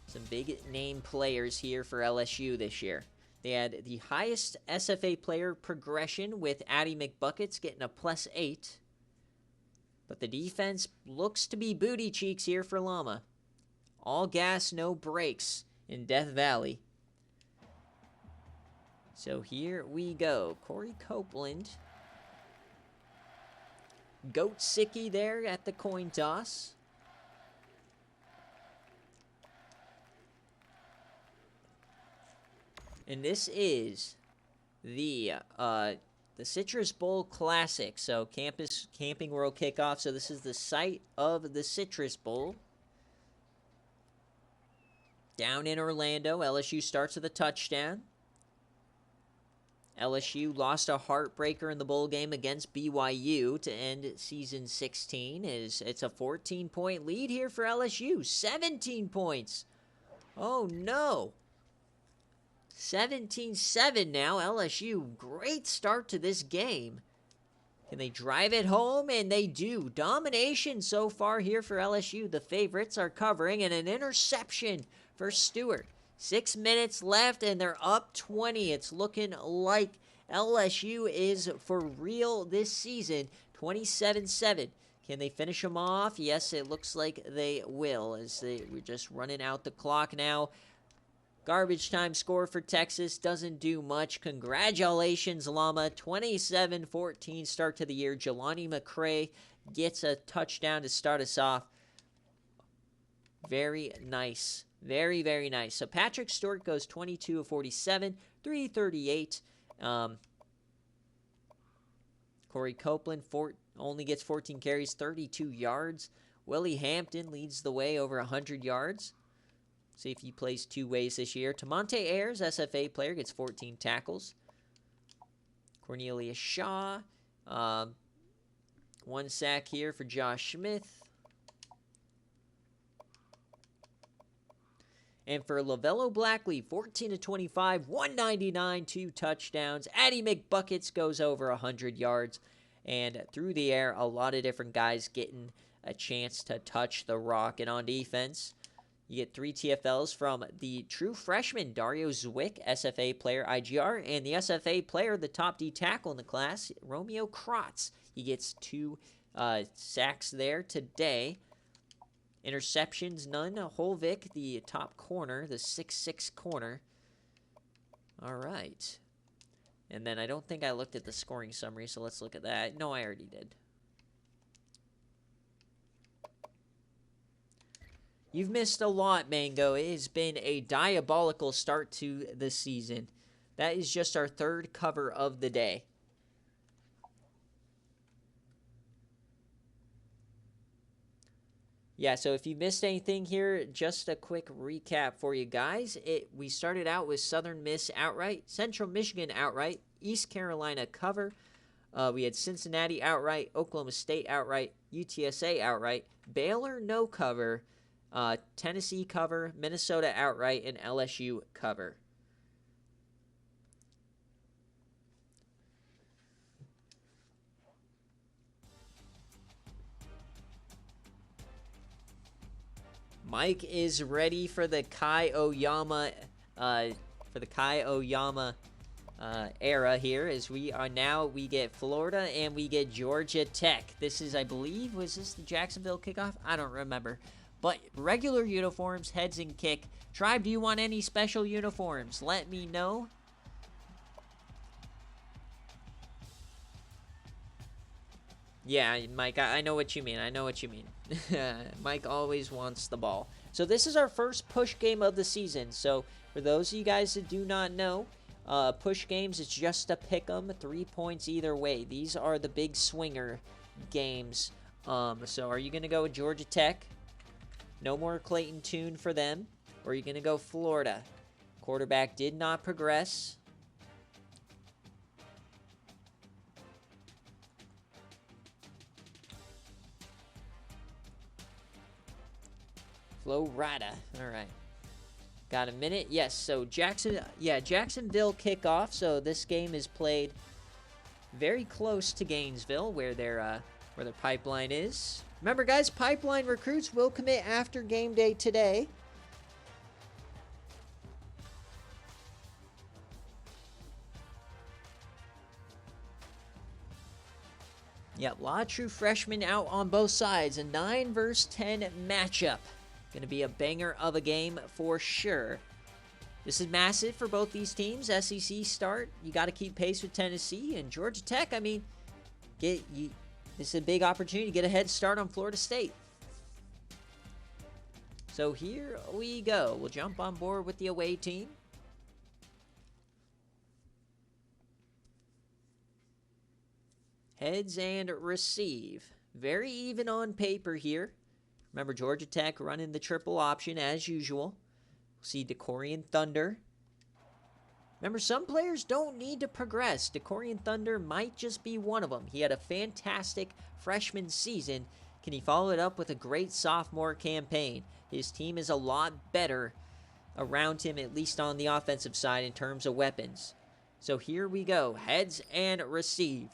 Some big name players here for LSU this year. They had the highest SFA player progression with Addie McBuckets getting a +8. But the defense looks to be booty cheeks here for Llama. All gas, no brakes in Death Valley. So here we go. Corey Copeland. Goat Sicky there at the coin toss. And this is the Citrus Bowl Classic. So Camping World kickoff. So this is the site of the Citrus Bowl. Down in Orlando, LSU starts with a touchdown. LSU lost a heartbreaker in the bowl game against BYU to end season 16. It's a 14-point lead here for LSU. 17 points. Oh, no. 17-7 now. LSU, great start to this game. Can they drive it home? And they do. Domination so far here for LSU. The favorites are covering, and an interception for Stewart. 6 minutes left, and they're up 20. It's looking like LSU is for real this season. 27-7. Can they finish them off? Yes, it looks like they will, as we're just running out the clock now. Garbage time score for Texas doesn't do much. Congratulations, Llama. 27-14 start to the year. Jelani McCray gets a touchdown to start us off. Very nice. Very, very nice. So Patrick Stewart goes 22 of 47, 338. Corey Copeland only gets 14 carries, 32 yards. Willie Hampton leads the way over 100 yards. See if he plays two ways this year. Tamonte Ayers, SFA player, gets 14 tackles. Cornelius Shaw, 1 sack here for Josh Smith. And for LaVelo Blackley, 14 of 25, 199, 2 touchdowns. Addie McBuckets goes over 100 yards. And through the air, a lot of different guys getting a chance to touch the rock. And on defense, you get 3 TFLs from the true freshman, Dario Zwick, SFA player, IGR, and the SFA player, the top D tackle in the class, Romeo Krotz. He gets 2 sacks there today. Interceptions, none. Holvik, the top corner, the 6'6 corner. All right. And then I don't think I looked at the scoring summary, so let's look at that. No, I already did. You've missed a lot, Mango. It has been a diabolical start to the season. That is just our 3rd cover of the day. Yeah, so if you missed anything here, just a quick recap for you guys. We started out with Southern Miss outright, Central Michigan outright, East Carolina cover. We had Cincinnati outright, Oklahoma State outright, UTSA outright, Baylor no cover, Tennessee cover, Minnesota outright, and LSU cover. Mike is ready for the Kai Oyama, era here, as we get Florida and we get Georgia Tech. This is, I believe, was this the Jacksonville kickoff? I don't remember. But regular uniforms, heads and kick. Tribe, do you want any special uniforms? Let me know. Yeah, Mike, I know what you mean. Mike always wants the ball. So this is our first push game of the season. So for those of you guys that do not know, push games is just a pick 'em, 3 points either way. These are the big swinger games. So are you going to go with Georgia Tech? No more Clayton Tune for them. Or are you going to go Florida? Quarterback did not progress. Florida. All right. Got a minute? Yes. So Jacksonville kickoff. So this game is played very close to Gainesville, where their pipeline is. Remember, guys, pipeline recruits will commit after game day today. Yep, a lot of true freshmen out on both sides. A 9 versus 10 matchup. Going to be a banger of a game for sure. This is massive for both these teams. SEC start. You got to keep pace with Tennessee and Georgia Tech. I mean, this is a big opportunity to get a head start on Florida State. So here we go. We'll jump on board with the away team. Heads and receive. Very even on paper here. Remember, Georgia Tech running the triple option as usual. We'll see Decorian Thunder. Remember, some players don't need to progress. Decorian Thunder might just be one of them. He had a fantastic freshman season. Can he follow it up with a great sophomore campaign? His team is a lot better around him, at least on the offensive side in terms of weapons. So here we go. Heads and receive.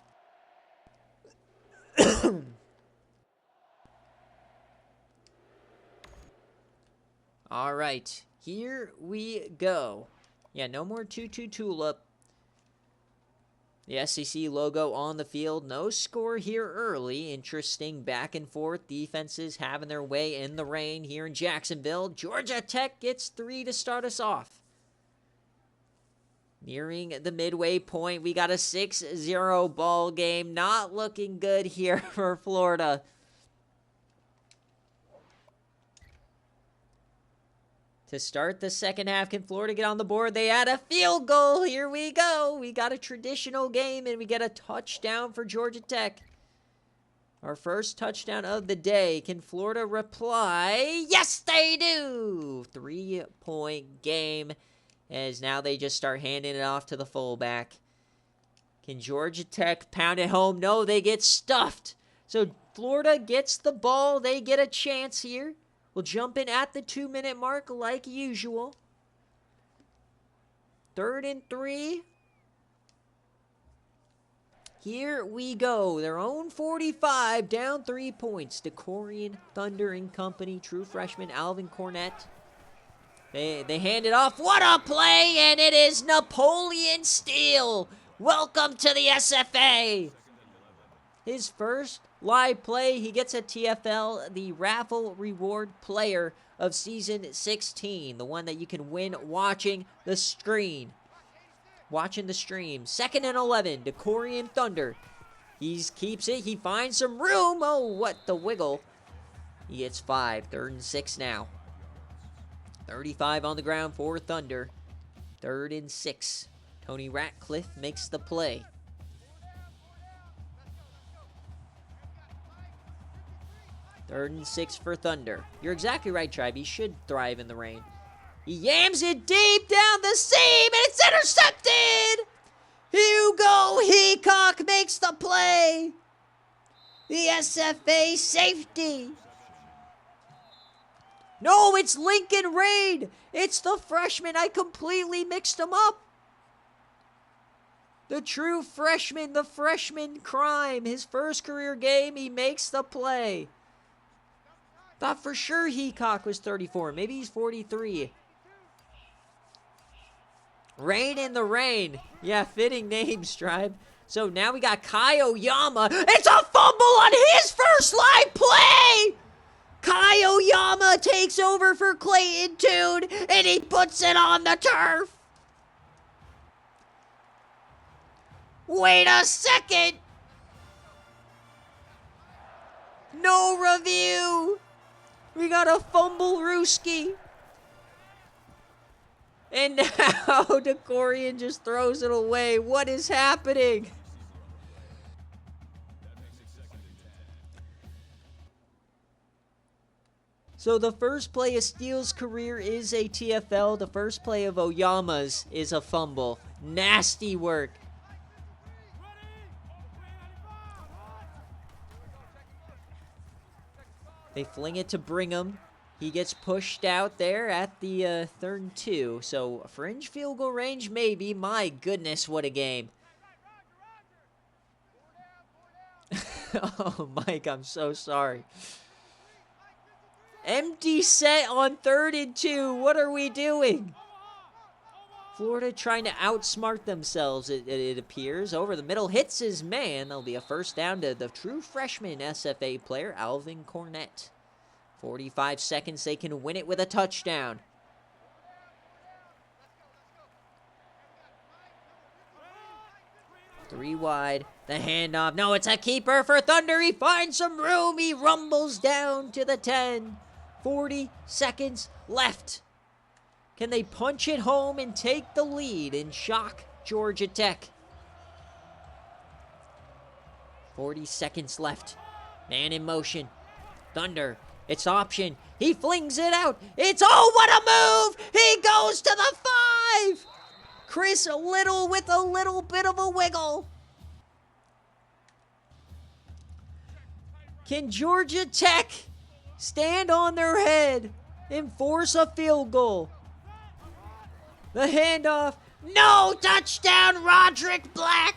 All right, here we go. Yeah, no more 2-2 tulip. The SEC logo on the field. No score here early. Interesting back and forth. Defenses having their way in the rain here in Jacksonville. Georgia Tech gets 3 to start us off. Nearing the midway point, we got a 6-0 ball game. Not looking good here for Florida. To start the second half, can Florida get on the board? They add a field goal. Here we go. We got a traditional game, and we get a touchdown for Georgia Tech. Our first touchdown of the day. Can Florida reply? Yes, they do. 3-point game, as now they just start handing it off to the fullback. Can Georgia Tech pound it home? No, they get stuffed. So Florida gets the ball. They get a chance here. We'll jump in at the 2-minute mark like usual. 3rd and 3. Here we go. Their own 45, down 3 points. Decorian Thunder and company. True freshman Alvin Cornett. They hand it off. What a play! And it is Napoleon Steele. Welcome to the SFA. His first live play, he gets a TFL, the Raffle Reward Player of Season 16. The one that you can win watching the screen. Watching the stream. 2nd and 11, Decorian Thunder. He keeps it. He finds some room. Oh, what the wiggle. He gets 5. 3rd and 6 now. 35 on the ground for Thunder. 3rd and 6. Tony Ratcliffe makes the play. 3rd and 6 for Thunder. You're exactly right, Tribe. He should thrive in the rain. He yams it deep down the seam, and it's intercepted! Hugo Heacock makes the play. The SFA safety. No, it's Lincoln Rain. It's the freshman. I completely mixed him up. The true freshman, the freshman crime. His first career game, he makes the play. Thought for sure Heacock was 34. Maybe he's 43. Rain in the rain. Yeah, fitting names, Tribe. So now we got Kai Oyama. It's a fumble on his first live play! Kai Oyama takes over for Clayton Tune, and he puts it on the turf. Wait a second. No review! We got a fumble Rooski. And now Decorian just throws it away. What is happening? So the first play of Steele's career is a TFL. The first play of Oyama's is a fumble. Nasty work. They fling it to Brigham. He gets pushed out there at the 3rd and 2. So fringe field goal range maybe. My goodness, what a game. Oh, Mike, I'm so sorry. Empty set on 3rd and 2. What are we doing? Florida trying to outsmart themselves, it appears. Over the middle, hits his man. That'll be a first down to the true freshman SFA player, Alvin Cornett. 45 seconds, they can win it with a touchdown. Three wide, the handoff. No, it's a keeper for Thunder. He finds some room. He rumbles down to the 10. 40 seconds left. Can they punch it home and take the lead and shock Georgia Tech? 40 seconds left. Man in motion. Thunder. It's option. He flings it out. It's, oh, what a move! He goes to the 5! Chris Little with a little bit of a wiggle. Can Georgia Tech stand on their head and force a field goal? The handoff. No! Touchdown, Roderick Black!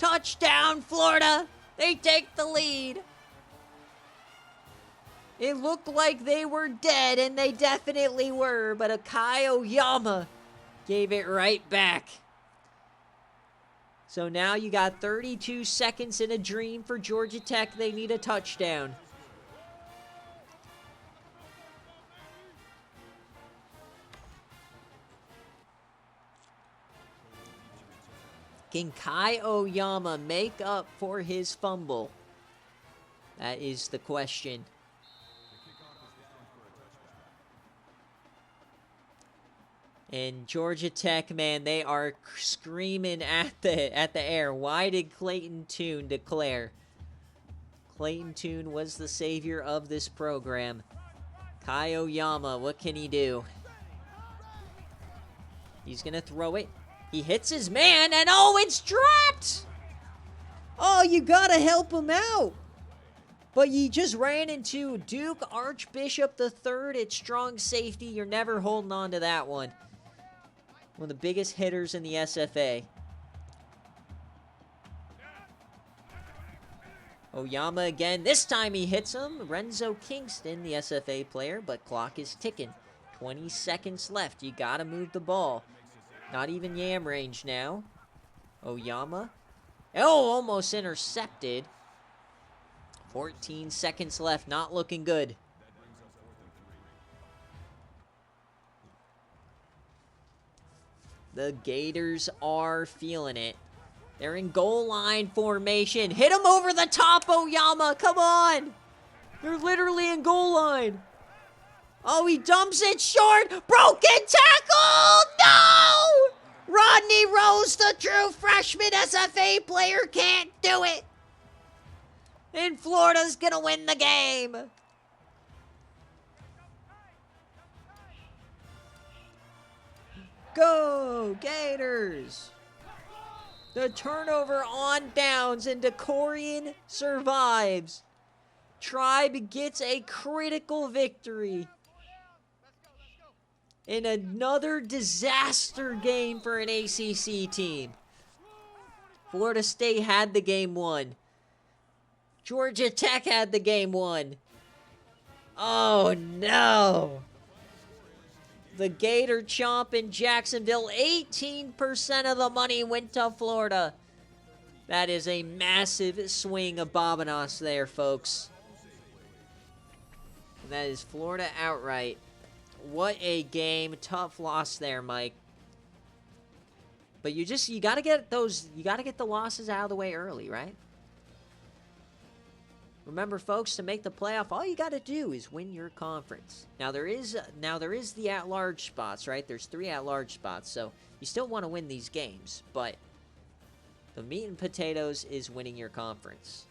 Touchdown, Florida! They take the lead. It looked like they were dead, and they definitely were, but Akai Oyama gave it right back. So now you got 32 seconds in a dream for Georgia Tech. They need a touchdown. Can Kai Oyama make up for his fumble? That is the question. And Georgia Tech, man, they are screaming at the air. Why did Clayton Tune declare? Clayton Tune was the savior of this program. Kai Oyama, what can he do? He's going to throw it. He hits his man, and oh, it's dropped! Oh, you got to help him out. But you just ran into Duke Archbishop III at strong safety. You're never holding on to that one. One of the biggest hitters in the SFA. Oyama again. This time he hits him. Renzo Kingston, the SFA player, but clock is ticking. 20 seconds left. You gotta move the ball. Not even yam range now. Oyama. Oh, almost intercepted. 14 seconds left. Not looking good. The Gators are feeling it. They're in goal line formation. Hit him over the top, Oyama. Come on. They're literally in goal line. Oh, he dumps it short. Broken tackle. No! Rodney Rose, the true freshman SFA player, can't do it. And Florida's going to win the game. Go, Gators! The turnover on downs, and Decorian survives. Tribe gets a critical victory. In another disaster game for an ACC team. Florida State had the game won. Georgia Tech had the game won. Oh, no. The Gator Chomp in Jacksonville, 18% of the money went to Florida. That is a massive swing of Bobinos there, folks. And that is Florida outright. What a game. Tough loss there, Mike. But you got to get the losses out of the way early, right? Remember, folks, to make the playoff, all you got to do is win your conference. Now there is the at-large spots, right? There's 3 at-large spots, so you still want to win these games, but the meat and potatoes is winning your conference.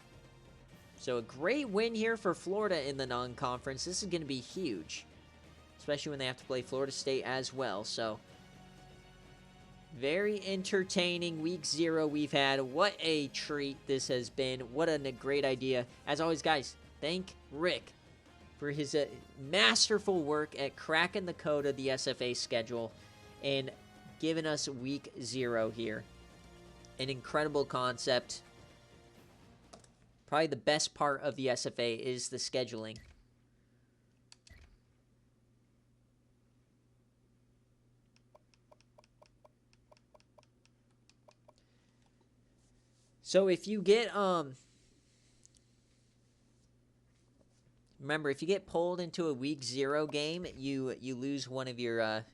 So a great win here for Florida in the non-conference. This is going to be huge, especially when they have to play Florida State as well. So very entertaining week 0 we've had. What a treat this has been. What a great idea. As always, guys, thank Rick for his masterful work at cracking the code of the SFA schedule and giving us week 0 here. An incredible concept. Probably the best part of the SFA is the scheduling. So if you get remember, if you get pulled into a week 0 game, you lose one of your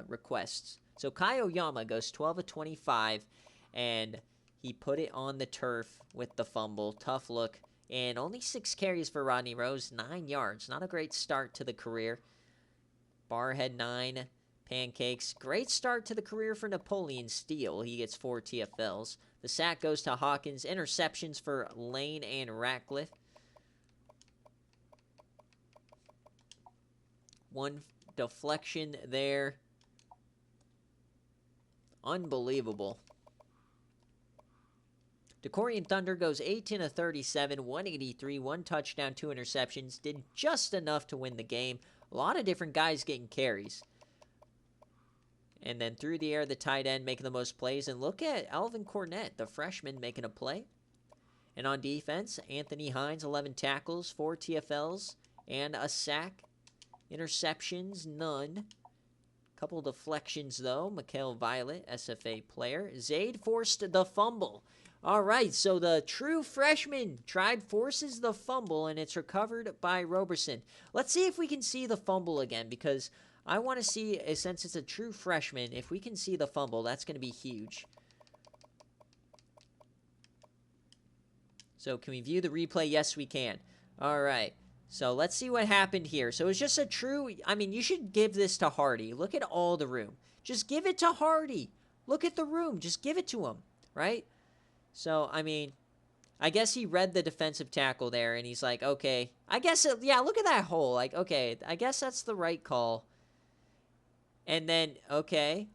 requests. So Kai Oyama goes 12 of 25, and he put it on the turf with the fumble. Tough look. And only 6 carries for Rodney Rose, 9 yards. Not a great start to the career. Barhead 9 pancakes. Great start to the career for Napoleon Steele. He gets 4 TFLs. The sack goes to Hawkins. Interceptions for Lane and Ratcliffe. 1 deflection there. Unbelievable. DeCorian Thunder goes 18 of 37, 183, 1 touchdown, 2 interceptions. Did just enough to win the game. A lot of different guys getting carries. And then through the air, the tight end making the most plays. And look at Alvin Cornett, the freshman, making a play. And on defense, Anthony Hines, 11 tackles, 4 TFLs, and a sack. Interceptions, none. Couple deflections, though. Mikael Violet, SFA player. Zaid forced the fumble. All right, so the true freshman forces the fumble, and it's recovered by Roberson. Let's see if we can see the fumble again, because I want to see, since it's a true freshman, if we can see the fumble, that's going to be huge. So can we view the replay? Yes, we can. All right. So let's see what happened here. So it's just a true, I mean, you should give this to Hardy. Look at all the room. Just give it to Hardy. Look at the room. Just give it to him, right? So, I mean, I guess he read the defensive tackle there, and he's like, okay. I guess, yeah, look at that hole. Like, okay, I guess that's the right call. And then, okay,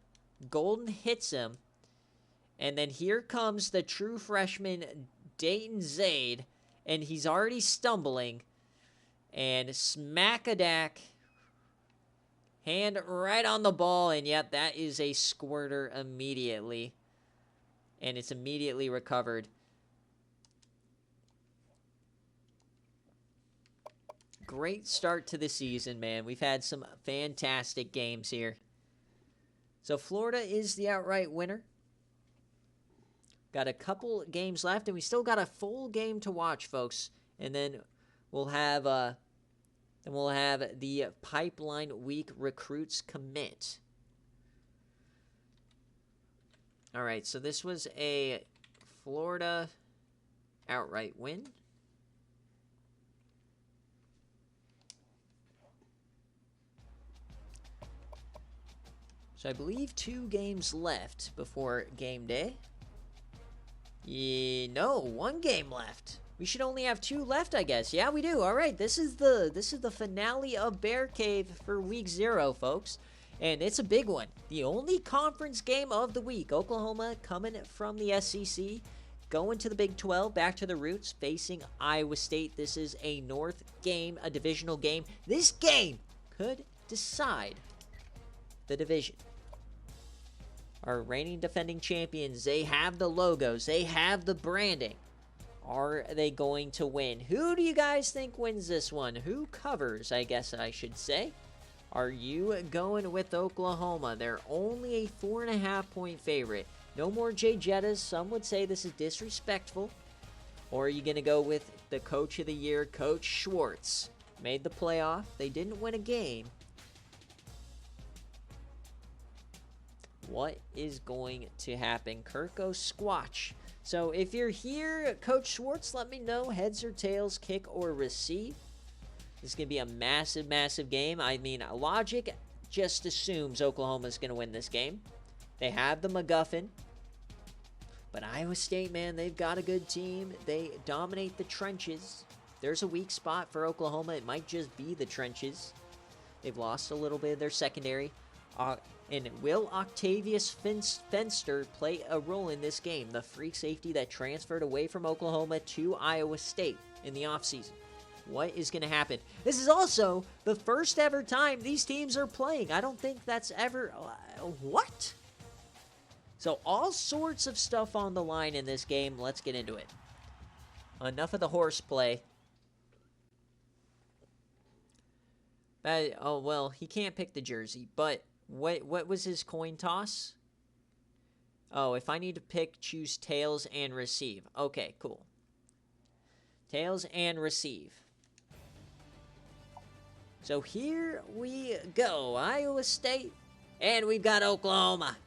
Golden hits him. And then here comes the true freshman, Dayton Zaid, and he's already stumbling. And smack-a-dack. Hand right on the ball, and yep, that is a squirter immediately. And it's immediately recovered. Great start to the season, man. We've had some fantastic games here. So Florida is the outright winner. Got a couple games left, and we still got a full game to watch, folks. And then we'll have the Pipeline Week recruits commit. All right, so this was a Florida outright win. So I believe 2 games left before game day. Yeah, no, 1 game left. We should only have 2 left, I guess. Yeah, we do. All right, this is the finale of BearCave for week 0, folks. And it's a big one. The only conference game of the week. Oklahoma coming from the SEC, going to the Big 12, back to the roots, facing Iowa State. This is a North game, a divisional game. This game could decide the division. Our reigning defending champions, they have the logos, they have the branding. Are they going to win? Who do you guys think wins this one? Who covers, I guess I should say? Are you going with Oklahoma? They're only a 4.5-point favorite. No more Jay Jettas. Some would say this is disrespectful. Or are you going to go with the coach of the year, Coach Schwartz? Made the playoff. They didn't win a game. What is going to happen? Kirko Squatch So if you're here, Coach Schwartz, let me know. Heads or tails, kick or receive. This is going to be a massive, massive game. I mean, logic just assumes Oklahoma's going to win this game. They have the MacGuffin. But Iowa State, man, they've got a good team. They dominate the trenches. There's a weak spot for Oklahoma. It might just be the trenches. They've lost a little bit of their secondary. And will Octavius Fenster play a role in this game? The free safety that transferred away from Oklahoma to Iowa State in the offseason. What is going to happen? This is also the first ever time these teams are playing. I don't think that's ever... what? So all sorts of stuff on the line in this game. Let's get into it. Enough of the horseplay. Oh, well, he can't pick the jersey. But what was his coin toss? Oh, if I need to pick, choose tails and receive. Okay, cool. Tails and receive. So here we go. Iowa State. And we've got Oklahoma.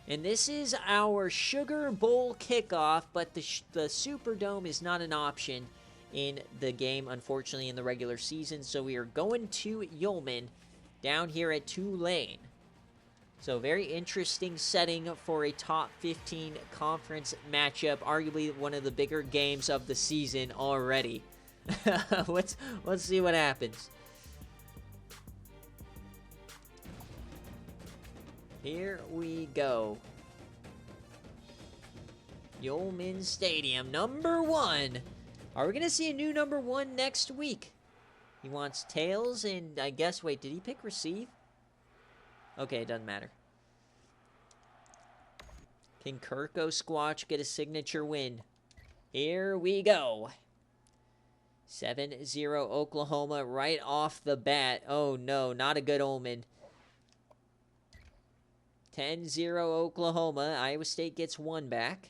And this is our Sugar Bowl kickoff, but the Superdome is not an option in the game, unfortunately, in the regular season. So we are going to Yulman down here at Tulane. So very interesting setting for a top 15 conference matchup. Arguably one of the bigger games of the season already. Let's see what happens. Here we go. Yulman Stadium, number 1. Are we going to see a new number 1 next week? He wants tails and I guess, wait, did he pick receive? Okay, it doesn't matter. Can Kirko Squatch get a signature win? Here we go. 7-0 Oklahoma right off the bat. Oh no, not a good omen. 10-0 Oklahoma. Iowa State gets 1 back.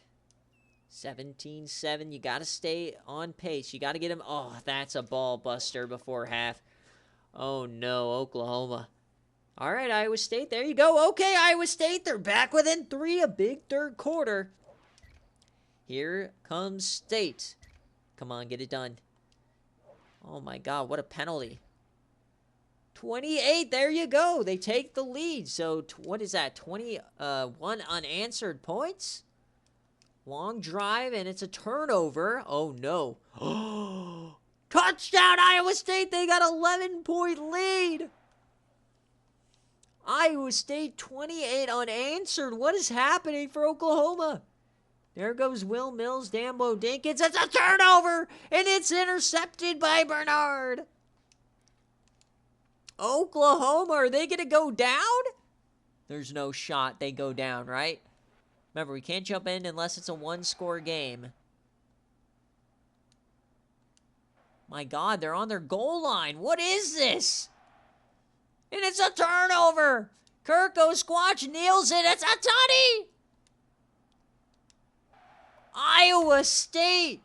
17-7. You got to stay on pace. You got to get him. Oh, that's a ball buster before half. Oh no, Oklahoma. All right, Iowa State. There you go. Okay, Iowa State. They're back within 3. A big third quarter. Here comes State. Come on, get it done. Oh my God, what a penalty. 28, there you go. They take the lead. So, what is that? 21 unanswered points? Long drive, and it's a turnover. Oh, no. Touchdown, Iowa State. They got 11-point lead. Iowa State, 28 unanswered. What is happening for Oklahoma? There goes Will Mills, Dambo Dinkins. It's a turnover, and it's intercepted by Bernard. Oklahoma, are they going to go down? There's no shot they go down, right? Remember, we can't jump in unless it's a one-score game. My God, they're on their goal line. What is this? And it's a turnover. Kirko Squatch nails it. It's a tutty. Iowa State.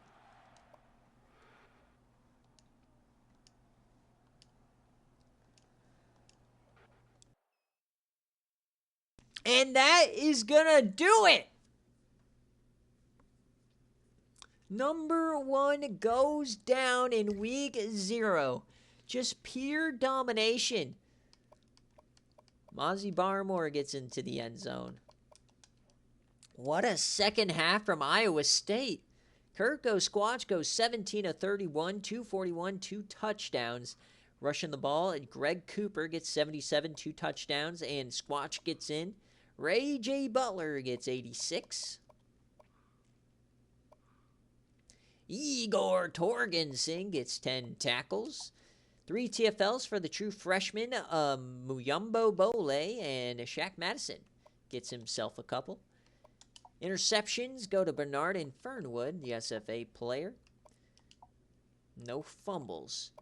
And that is going to do it. Number 1 goes down in week 0. Just pure domination. Mozzie Barmore gets into the end zone. What a second half from Iowa State. Kirko Squatch goes 17 of 31, 241, 2 touchdowns. Rushing the ball, and Greg Cooper gets 77, 2 touchdowns, and Squatch gets in. Ray J. Butler gets 86. Igor Torgensen gets 10 tackles. 3 TFLs for the true freshman, Muyumbo Bole, and Shaq Madison gets himself a couple. Interceptions go to Bernard and Fernwood, the SFA player. No fumbles.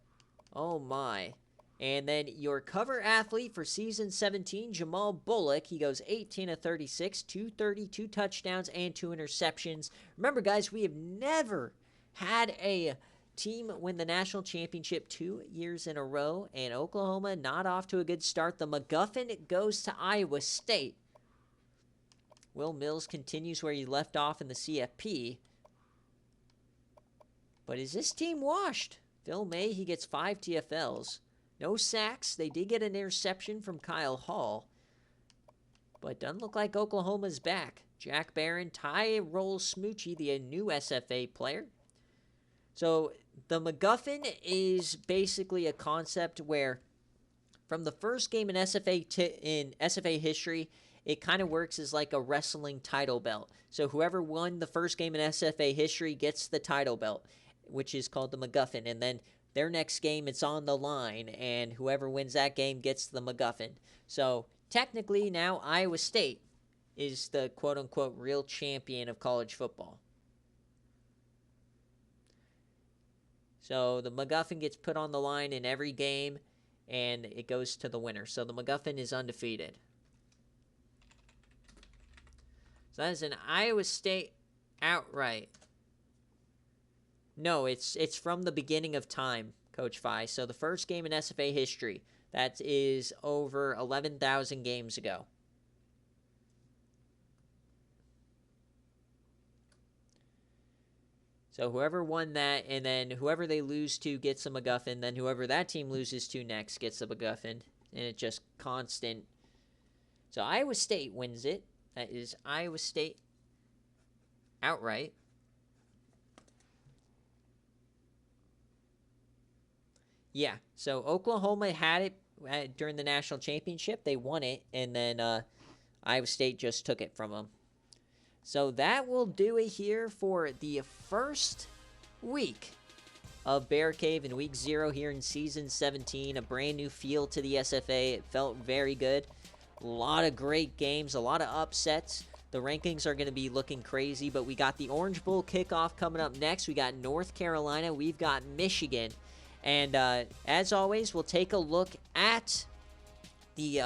Oh my. And then your cover athlete for season 17, Jamal Bullock. He goes 18 of 36, 232 touchdowns, and 2 interceptions. Remember, guys, we have never had a team win the national championship 2 years in a row. And Oklahoma not off to a good start. The MacGuffin goes to Iowa State. Will Mills continues where he left off in the CFP. But is this team washed? Phil May, he gets 5 TFLs. No sacks. They did get an interception from Kyle Hall. But doesn't look like Oklahoma's back. Jack Barron, Tyrol Smoochie, the new SFA player. So the MacGuffin is basically a concept where from the first game in SFA history, it kind of works as like a wrestling title belt. So whoever won the first game in SFA history gets the title belt, which is called the MacGuffin. And then their next game, it's on the line, and whoever wins that game gets the MacGuffin. So technically now Iowa State is the quote-unquote real champion of college football. So the MacGuffin gets put on the line in every game, and it goes to the winner. So the MacGuffin is undefeated. So that is an Iowa State outright. No, it's from the beginning of time, Coach Fi. So the first game in SFA history, that is over 11,000 games ago. So whoever won that, and then whoever they lose to gets a MacGuffin, then whoever that team loses to next gets a MacGuffin, and it's just constant. So Iowa State wins it. That is Iowa State outright. Yeah, so Oklahoma had it during the national championship. They won it, and then Iowa State just took it from them. So that will do it here for the first week of BearCave in Week 0 here in Season 17. A brand new feel to the SFA. It felt very good. A lot of great games, a lot of upsets. The rankings are going to be looking crazy, but we got the Orange Bowl kickoff coming up next. We got North Carolina. We've got Michigan. And as always, we'll take a look at the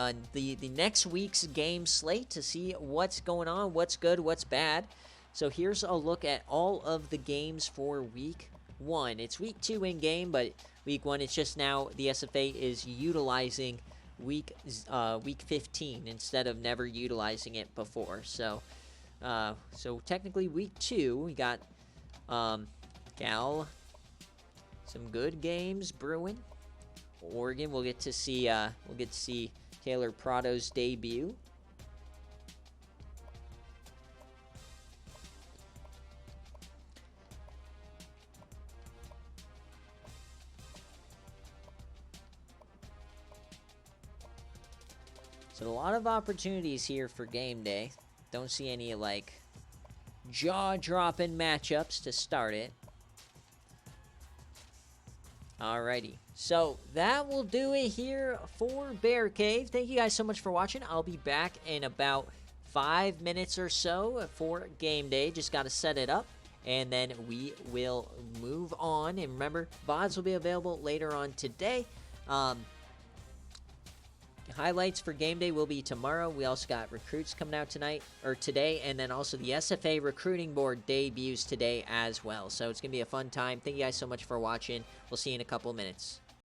next week's game slate to see what's going on, what's good, what's bad. So here's a look at all of the games for Week 1. It's Week 2 in game, but Week 1, it's just now the SFA is utilizing Week 15 instead of never utilizing it before. So technically Week 2, we got some good games brewing. Oregon, we'll get to see Taylor Prado's debut. So a lot of opportunities here for game day. Don't see any like jaw-dropping matchups to start it. Alrighty, so that will do it here for BearCave. Thank you guys so much for watching. I'll be back in about 5 minutes or so for game day. Just got to set it up, and then we will move on. And remember, VODs will be available later on today. Highlights for game day will be tomorrow. We also got recruits coming out today, and then also the SFA recruiting board debuts today as well. So it's going to be a fun time. Thank you guys so much for watching. We'll see you in a couple of minutes.